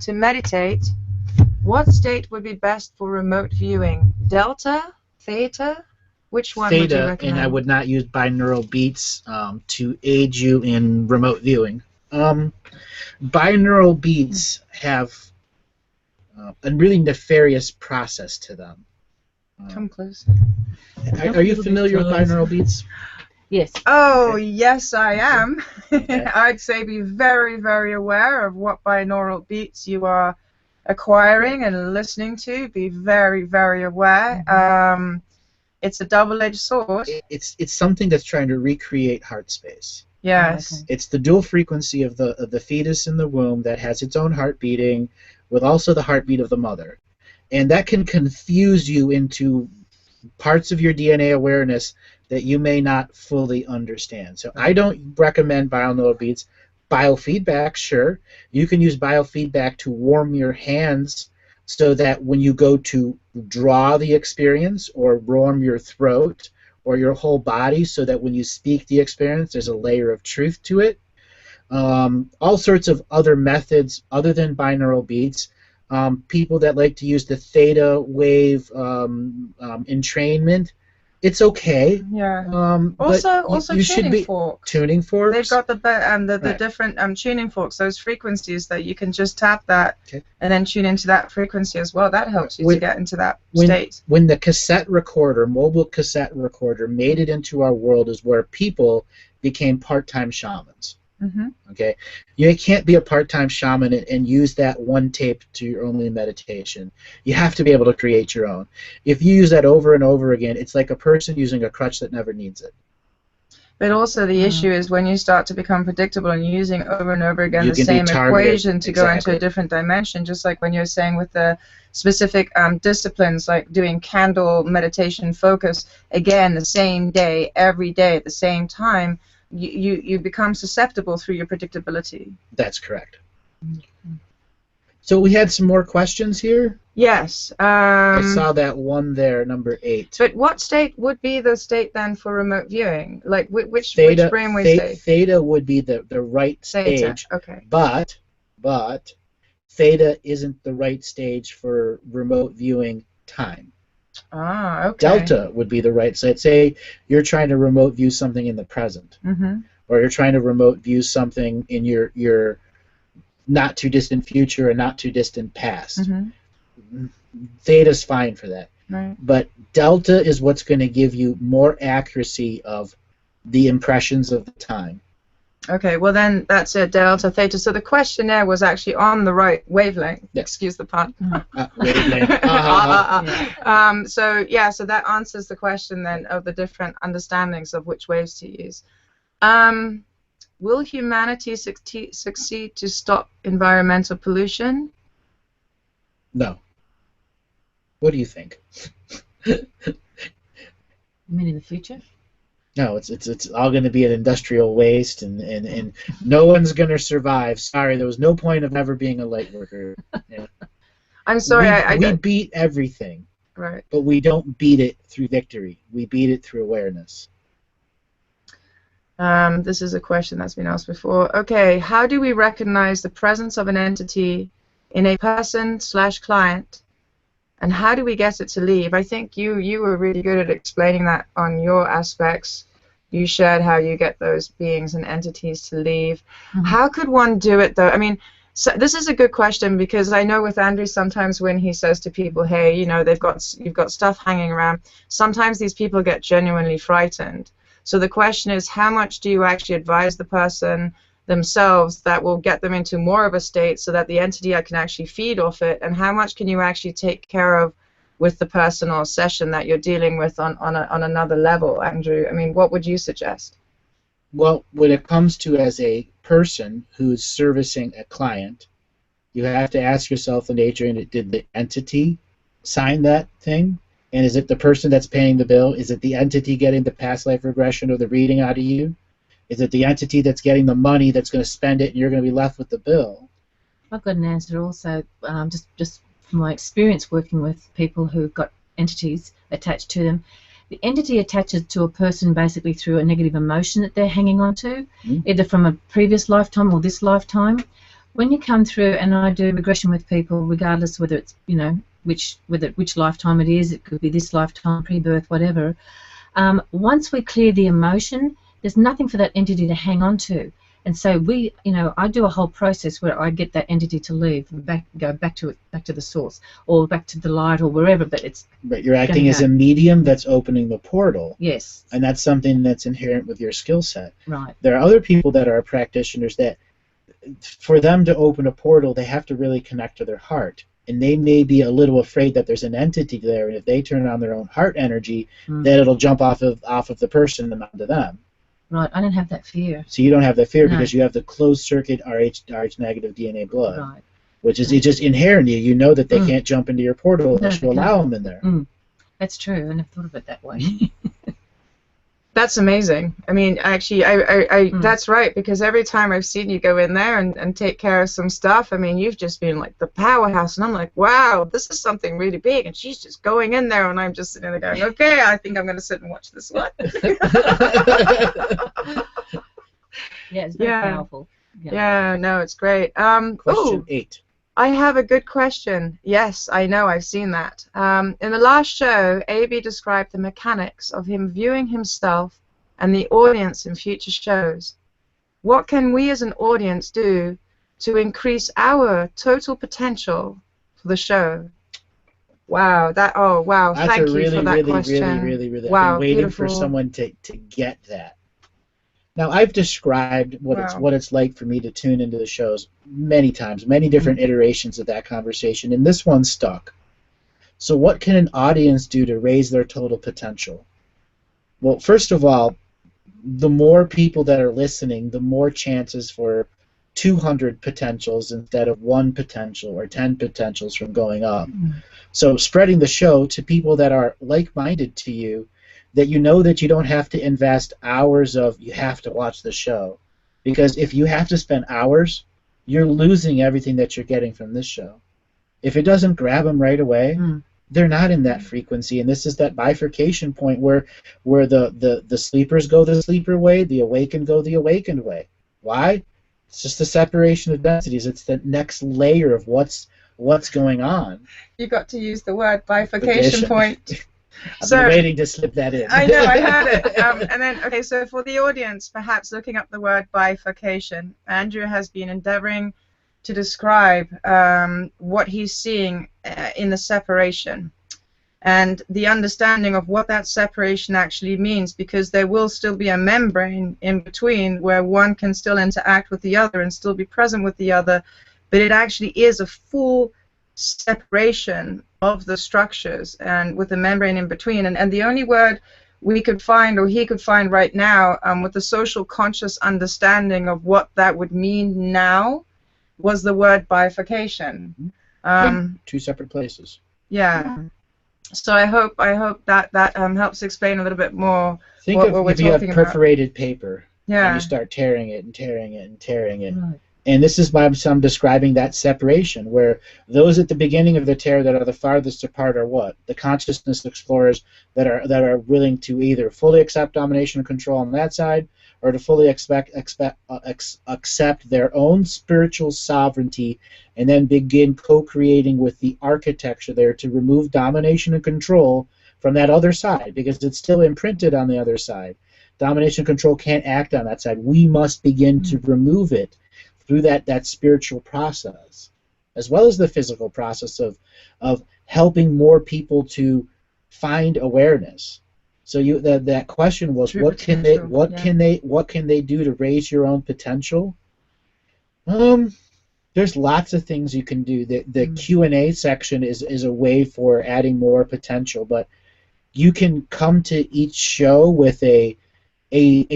S3: to meditate, what state would be best for remote viewing? Delta? Theta? Which one would you
S1: Theta,
S3: recommend?
S1: and I would not use binaural beats to aid you in remote viewing. Binaural beats have a really nefarious process to them.
S3: Come close.
S1: Are you familiar with binaural beats?
S2: Yes.
S3: Oh, yes, I am.
S1: Okay.
S3: I'd say be very, very aware of what binaural beats you are acquiring and listening to. Be very, very aware. It's a double-edged sword.
S1: It's something that's trying to recreate heart space.
S3: Yes.
S2: Oh, okay.
S1: It's the dual frequency of the fetus in the womb that has its own heart beating with also the heartbeat of the mother. And that can confuse you into parts of your DNA awareness that you may not fully understand. So I don't recommend binaural beats. Biofeedback, sure. You can use biofeedback to warm your hands so that when you go to draw the experience or warm your throat or your whole body so that when you speak the experience there's a layer of truth to it. All sorts of other methods other than binaural beats. People that like to use the theta wave entrainment, it's okay.
S3: Yeah.
S1: But
S3: Also
S1: you should
S3: tuning
S1: be
S3: forks.
S1: tuning forks.
S3: They've got the
S1: Right.
S3: different tuning forks, those frequencies that you can just tap that
S1: Okay.
S3: and then tune into that frequency as well. That helps you to get into that state.
S1: When the cassette recorder, mobile cassette recorder, made it into our world is where people became part-time shamans.
S3: Mm-hmm.
S1: Okay, you can't be a part-time shaman and use that one tape to your only meditation. You have to be able to create your own. If you use that over and over again, it's like a person using a crutch that never needs it.
S3: But also the issue is when you start to become predictable and using over and over again
S1: You
S3: the
S1: can be
S3: same
S1: targeted.
S3: equation to go into
S1: Exactly.
S3: a different dimension, just like when you're saying with the specific disciplines like doing candle meditation focus, again, the same day, every day at the same time, you become susceptible through your predictability.
S1: That's correct. So we had some more questions here.
S3: Yes.
S1: I saw that one there, number 8.
S3: But what state would be the state then for remote viewing? Like which
S1: Theta,
S3: brainwave state?
S1: theta would be the right
S3: Theta.
S1: stage,
S3: Okay.
S1: but theta isn't the right stage for remote viewing time.
S3: Ah, okay.
S1: Delta would be the right side. Say you're trying to remote view something in the present,
S3: Mm-hmm.
S1: or you're trying to remote view something in your not too distant future and not too distant past.
S3: Mm-hmm.
S1: Theta's fine for that.
S3: Right.
S1: But delta is what's going to give you more accuracy of the impressions of the time.
S3: Okay, well then that's it, delta, theta. So the questionnaire was actually on the right wavelength.
S1: Yeah.
S3: Excuse the pun.
S1: Wavelength.
S3: So that answers the question then of the different understandings of which waves to use. Will humanity succeed to stop environmental pollution?
S1: No. What do you think?
S2: You mean in the future?
S1: No, it's all going to be an industrial waste, and no one's going to survive. Sorry, there was no point of ever being a light worker. Yeah.
S3: I'm sorry, I
S1: we
S3: don't.
S1: beat everything,
S3: Right.
S1: but we don't beat it through victory. We beat it through awareness.
S3: This is a question that's been asked before. Okay, how do we recognize the presence of an entity in a person/client, and how do we get it to leave? I think you were really good at explaining that on your aspects. You shared how you get those beings and entities to leave.
S2: Mhm.
S3: How could one do it, though? I mean, so this is a good question because I know with Andrew sometimes when he says to people, hey, you know, you've got stuff hanging around, sometimes these people get genuinely frightened. So the question is, how much do you actually advise the person themselves that will get them into more of a state so that the entity can actually feed off it, and how much can you actually take care of with the person or session that you're dealing with on another level, Andrew? I mean, what would you suggest?
S1: Well, when it comes to as a person who's servicing a client, You have to ask yourself the nature, and did the entity sign that thing? And is it the person that's paying the bill? Is it the entity getting the past life regression or the reading out of you? Is it the entity that's getting the money that's going to spend it and you're going to be left with the bill?
S2: I've got an answer also, just from my experience working with people who've got entities attached to them. The entity attaches to a person basically through a negative emotion that they're hanging on to, either from a previous lifetime or this lifetime. When you come through, and I do regression with people, regardless whether it's, you know, which lifetime it is, it could be this lifetime, pre-birth, whatever. Once we clear the emotion, there's nothing for that entity to hang on to. And so I do a whole process where I get that entity to leave, go back to the source, or back to the light, or wherever.
S1: But you're acting as a medium that's opening the portal.
S2: Yes.
S1: And that's something that's inherent with your skill set.
S2: Right.
S1: There are other people that are practitioners that, for them to open a portal, they have to really connect to their heart. And they may be a little afraid that there's an entity there, and if they turn on their own heart energy, then it'll jump off of the person and onto them.
S2: Right, I don't have that fear.
S1: So you don't have that fear because you have the closed circuit RH negative DNA blood,
S2: right.
S1: Which is it's just inherent in you. You know that they can't jump into your portal unless you allow them in there.
S2: That's true. I never thought of it that way.
S3: That's amazing. I mean, actually, that's right, because every time I've seen you go in there and take care of some stuff, I mean, you've just been like the powerhouse, and I'm like, wow, this is something really big, and she's just going in there, and I'm just sitting there going, okay, I think I'm going to sit and watch this one.
S2: Yeah, it's very powerful.
S3: Yeah, no, it's great.
S1: Question 8.
S3: I have a good question. Yes, I know, I've seen that. In the last show, A.B. described the mechanics of him viewing himself and the audience in future shows. What can we as an audience do to increase our total potential for the show? Wow, thank you for that question.
S1: Really.
S3: Wow,
S1: I've been waiting
S3: beautiful.
S1: for someone to get that. Now, I've described what it's like for me to tune into the shows many times, many different iterations of that conversation, and this one stuck. So what can an audience do to raise their total potential? Well, first of all, the more people that are listening, the more chances for 200 potentials instead of 1 potential or 10 potentials from going up. So spreading the show to people that are like-minded to you, that you know that you don't have to invest hours of, you have to watch the show. Because if you have to spend hours, you're losing everything that you're getting from this show. If it doesn't grab them right away, they're not in that frequency. And this is that bifurcation point where the sleepers go the sleeper way, the awakened go the awakened way. Why? It's just the separation of densities. It's the next layer of what's going on.
S3: You got to use the word bifurcation point.
S1: I've been waiting to slip that in.
S3: I know, I heard it. And then, okay, so for the audience, perhaps looking up the word bifurcation, Andrew has been endeavoring to describe what he's seeing in the separation and the understanding of what that separation actually means, because there will still be a membrane in between where one can still interact with the other and still be present with the other, but it actually is a full separation of the structures and with the membrane in between. And the only word we could find, or he could find right now, with the social conscious understanding of what that would mean now, was the word bifurcation.
S1: 2 separate places.
S3: Yeah. So I hope that helps explain a little bit more
S1: Think
S3: what
S1: of
S3: we're
S1: if you have
S3: talking about.
S1: perforated paper, and you start tearing it and tearing it and tearing it.
S2: Right.
S1: And this is why I'm describing that separation, where those at the beginning of the tear that are the farthest apart are what? The consciousness explorers that are willing to either fully accept domination and control on that side, or to fully accept their own spiritual sovereignty, and then begin co-creating with the architecture there to remove domination and control from that other side, because it's still imprinted on the other side. Domination and control can't act on that side. We must begin to remove it through that spiritual process, as well as the physical process of helping more people to find awareness. So that question was, what can they do to raise your own potential? There's lots of things you can do. The Q&A section is a way for adding more potential, but you can come to each show with a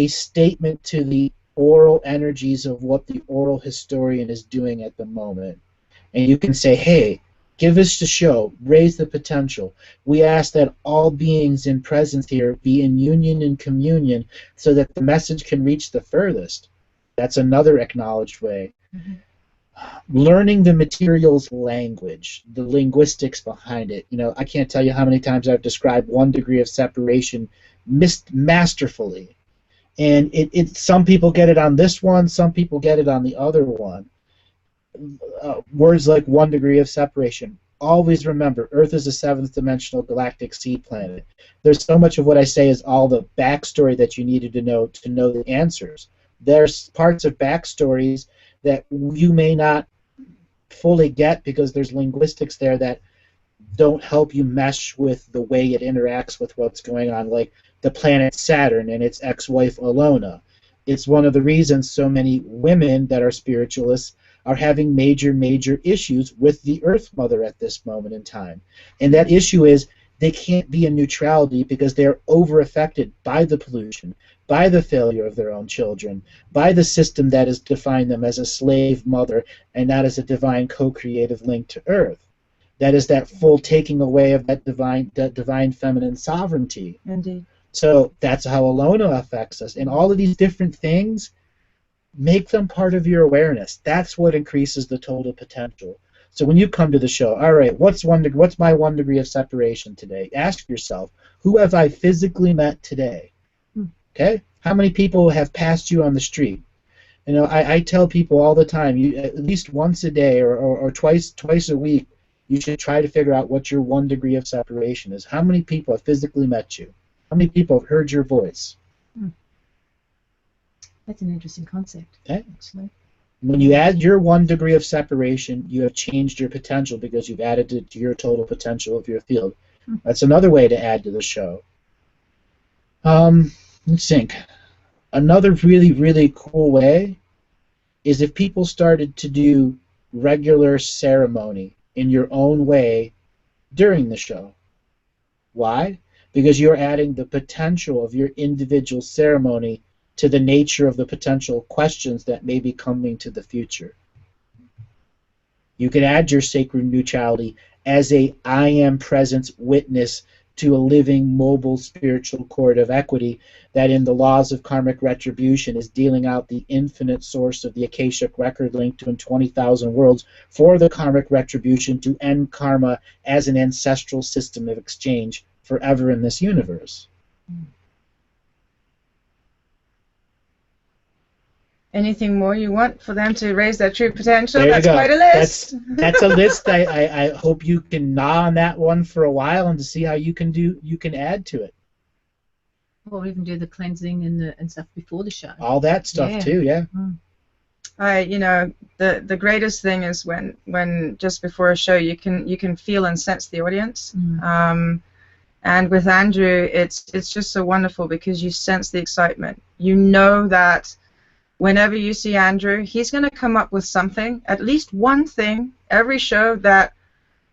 S1: statement to the oral energies of what the oral historian is doing at the moment. and you can say, hey, give us the show, raise the potential. We ask that all beings in presence here be in union and communion so that the message can reach the furthest. That's another acknowledged way.
S2: Mm-hmm.
S1: Learning the material's language, the linguistics behind it. I can't tell you how many times I've described 1 degree of separation masterfully. And some people get it on this one, some people get it on the other one. Words like 1 degree of separation. Always remember, Earth is a 7th dimensional galactic seed planet. There's so much of what I say is all the backstory that you needed to know the answers. There's parts of backstories that you may not fully get because there's linguistics there that don't help you mesh with the way it interacts with what's going on, like the planet Saturn and its ex-wife Alona. It's one of the reasons so many women that are spiritualists are having major issues with the Earth Mother at this moment in time. And that issue is they can't be in neutrality because they're over-affected by the pollution, by the failure of their own children, by the system that has defined them as a slave mother and not as a divine co-creative link to Earth. That is that full taking away of that divine feminine sovereignty.
S3: Indeed.
S1: So that's how Alona affects us. And all of these different things, make them part of your awareness. That's what increases the total potential. So when you come to the show, all right, what's my 1 degree of separation today? Ask yourself, who have I physically met today? Okay? How many people have passed you on the street? I tell people all the time, you at least once a day or twice a week, you should try to figure out what your 1 degree of separation is. How many people have physically met you? How many people have heard your voice?
S2: That's an interesting concept,
S1: okay.
S2: Actually.
S1: When you add your 1 degree of separation, you have changed your potential because you've added it to your total potential of your field. That's another way to add to the show. Let's think. Another really cool way is if people started to do regular ceremony in your own way during the show. Why? Because you're adding the potential of your individual ceremony to the nature of the potential questions that may be coming to the future. You can add your sacred neutrality as a I am presence witness to a living, mobile, spiritual chord of equity that in the laws of karmic retribution is dealing out the infinite source of the Akashic record linked to in 20,000 worlds for the karmic retribution to end karma as an ancestral system of exchange forever in this universe.
S3: Anything more you want for them to raise their true potential?
S1: There
S3: That's
S1: you go.
S3: quite a list.
S1: That's a list. I hope you can gnaw on that one for a while and to see how you can add to it.
S2: Or even do the cleansing and stuff before the show.
S1: All that stuff too, yeah.
S3: The greatest thing is when just before a show you can feel and sense the audience. And with Andrew, it's just so wonderful because you sense the excitement. You know that whenever you see Andrew, he's going to come up with something, at least one thing, every show that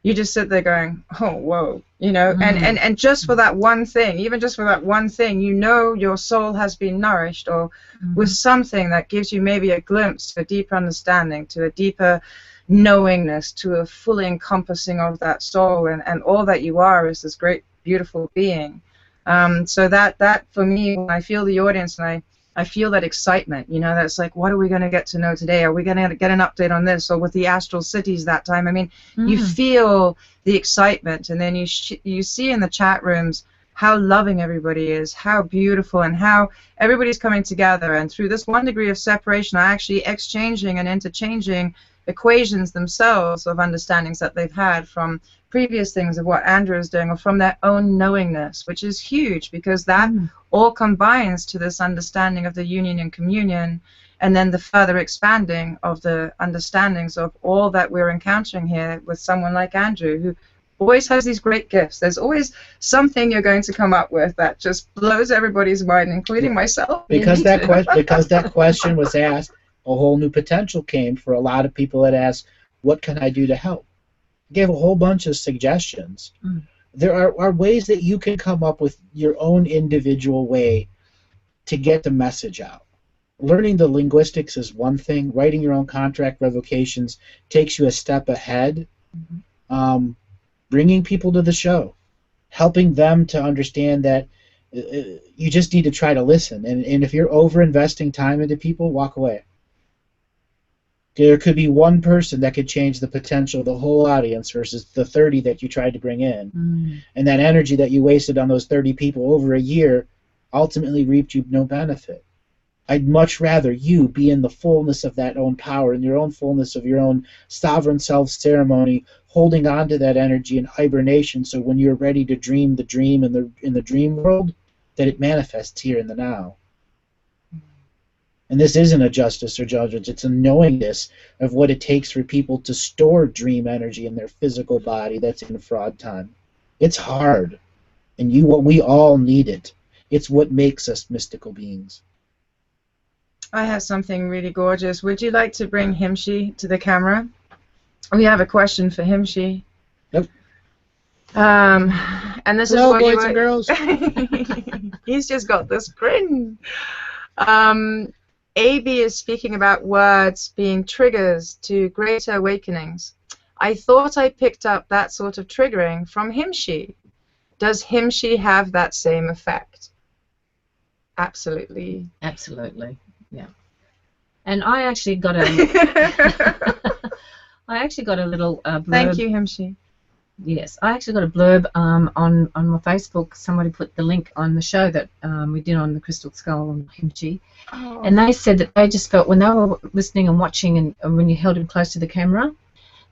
S3: you just sit there going, oh, whoa, and just for that one thing, even just for that one thing, your soul has been nourished or with something that gives you maybe a glimpse to a deeper understanding, to a deeper knowingness, to a full encompassing of that soul and all that you are is this great, beautiful being. So that for me, when I feel the audience and I feel that excitement, that's like, what are we going to get to know today? Are we going to get an update on this? Or with the astral cities that time? I mean, you feel the excitement, and then you see in the chat rooms how loving everybody is, how beautiful, and how everybody's coming together. And through this 1 degree of separation, are actually exchanging and interchanging equations themselves of understandings that they've had from previous things of what Andrew is doing or from their own knowingness, which is huge because that all combines to this understanding of the union and communion, and then the further expanding of the understandings of all that we're encountering here with someone like Andrew, who always has these great gifts. There's always something you're going to come up with that just blows everybody's mind, including myself.
S1: Because that question was asked, a whole new potential came for a lot of people that asked, what can I do to help? Gave a whole bunch of suggestions. There are ways that you can come up with your own individual way to get the message out. learning the linguistics is one thing. Writing your own contract revocations takes you a step ahead. Bringing people to the show, helping them to understand that you just need to try to listen. And if you're over-investing time into people, walk away. There could be one person that could change the potential of the whole audience versus the 30 that you tried to bring in. And that energy that you wasted on those 30 people over a year ultimately reaped you no benefit. I'd much rather you be in the fullness of that own power, in your own fullness of your own sovereign self ceremony, holding on to that energy in hibernation, so when you're ready to dream the dream in the dream world, that it manifests here in the now. And this isn't a justice or judgment, it's a knowingness of what it takes for people to store dream energy in their physical body that's in fraud time. It's hard, and we all need it. It's what makes us mystical beings.
S3: I have something really gorgeous. Would you like to bring Himshi to the camera? We have a question for Himshi.
S1: Yep.
S3: And this
S1: Hello,
S3: is what
S1: boys and girls.
S3: He's just got this grin. AB is speaking about words being triggers to greater awakenings. I thought I picked up that sort of triggering from Himshi. Does Himshi have that same effect? Absolutely.
S2: Absolutely. Yeah. And I actually got a little blurb.
S3: Thank you, Himshi.
S2: Yes, I actually got a blurb on my Facebook. Somebody put the link on the show that we did on the Crystal Skull on Himchi.
S3: Oh.
S2: And they said that they just felt when they were listening and watching and when you held him close to the camera,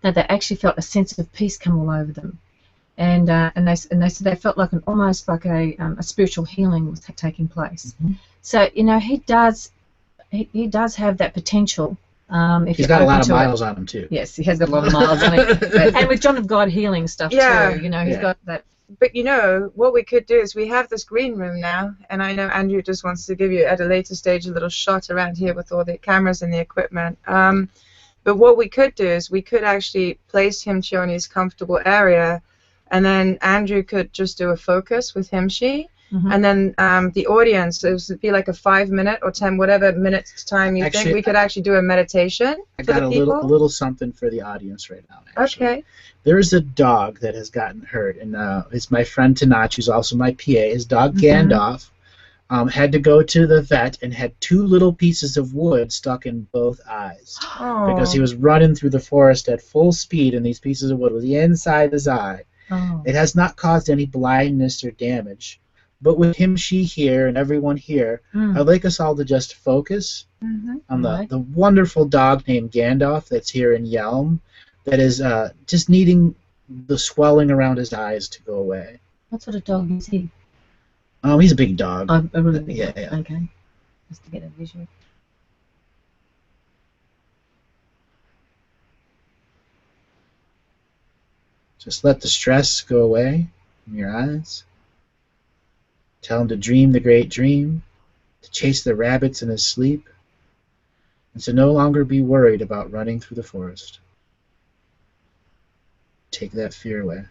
S2: that they actually felt a sense of peace come all over them. And they said they felt like almost like a spiritual healing was taking place. Mm-hmm. So he does have that potential.
S1: He's got a lot of miles on him too.
S2: Yes, he has got a lot of miles on it. And with John of God healing stuff too, he's got that.
S3: But what we could do is we have this green room now, and I know Andrew just wants to give you at a later stage a little shot around here with all the cameras and the equipment. But what we could do is we could actually place Himchi on his comfortable area, and then Andrew could just do a focus with Himchi. Mm-hmm. And then the audience, it would be like a 5-minute or 10, whatever minutes time you think. We could actually do a meditation.
S1: I got a little something for the audience right now. Actually.
S3: Okay.
S1: There is a dog that has gotten hurt, and it's my friend Tanach, who's also my PA. His dog Gandalf had to go to the vet and had 2 little pieces of wood stuck in both eyes because he was running through the forest at full speed, and these pieces of wood was inside his eye. It has not caused any blindness or damage. But with Himshi here and everyone here, I'd like us all to just focus on the wonderful dog named Gandalf that's here in Yelm that is just needing the swelling around his eyes to go away.
S2: What sort of dog is he?
S1: He's a big dog.
S2: A really big dog.
S1: Yeah.
S2: Okay. Just to get a visual.
S1: Just let the stress go away from your eyes. Tell him to dream the great dream, to chase the rabbits in his sleep, and to no longer be worried about running through the forest. Take that fear away.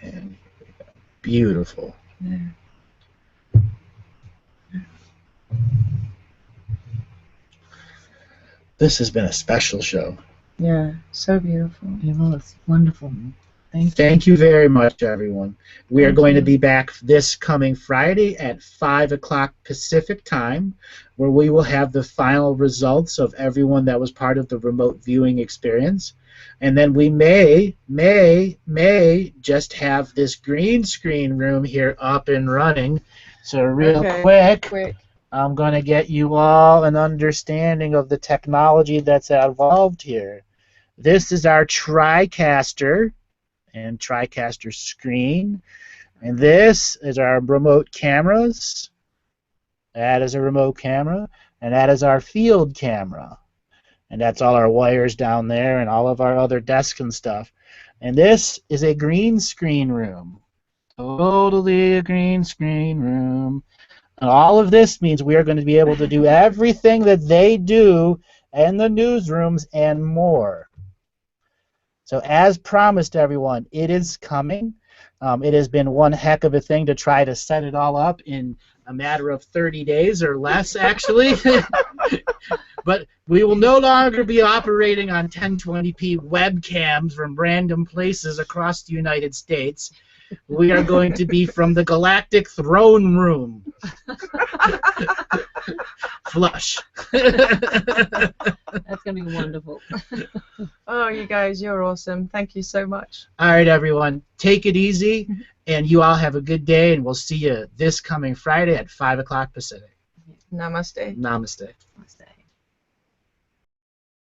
S1: And beautiful.
S3: Yeah.
S1: This has been a special show.
S3: Yeah, so beautiful.
S2: It was wonderful.
S1: Thank you very much, everyone. We are going to be back this coming Friday at 5 o'clock Pacific time, where we will have the final results of everyone that was part of the remote viewing experience. And then we may just have this green screen room here up and running. So real quick. I'm going to get you all an understanding of the technology that's involved here. This is our TriCaster and TriCaster screen. And this is our remote cameras. That is a remote camera. And that is our field camera. And that's all our wires down there and all of our other desks and stuff. And this is a green screen room. Totally a green screen room. And all of this means we are going to be able to do everything that they do in the newsrooms and more. So as promised, everyone, it is coming. It has been one heck of a thing to try to set it all up in a matter of 30 days or less, actually. But we will no longer be operating on 1020p webcams from random places across the United States. We are going to be from the Galactic Throne Room. Flush.
S2: That's going to be wonderful.
S3: Oh, you guys, you're awesome. Thank you so much.
S1: All right, everyone. Take it easy, and you all have a good day, and we'll see you this coming Friday at 5 o'clock Pacific.
S3: Namaste.
S1: Namaste.
S2: Namaste.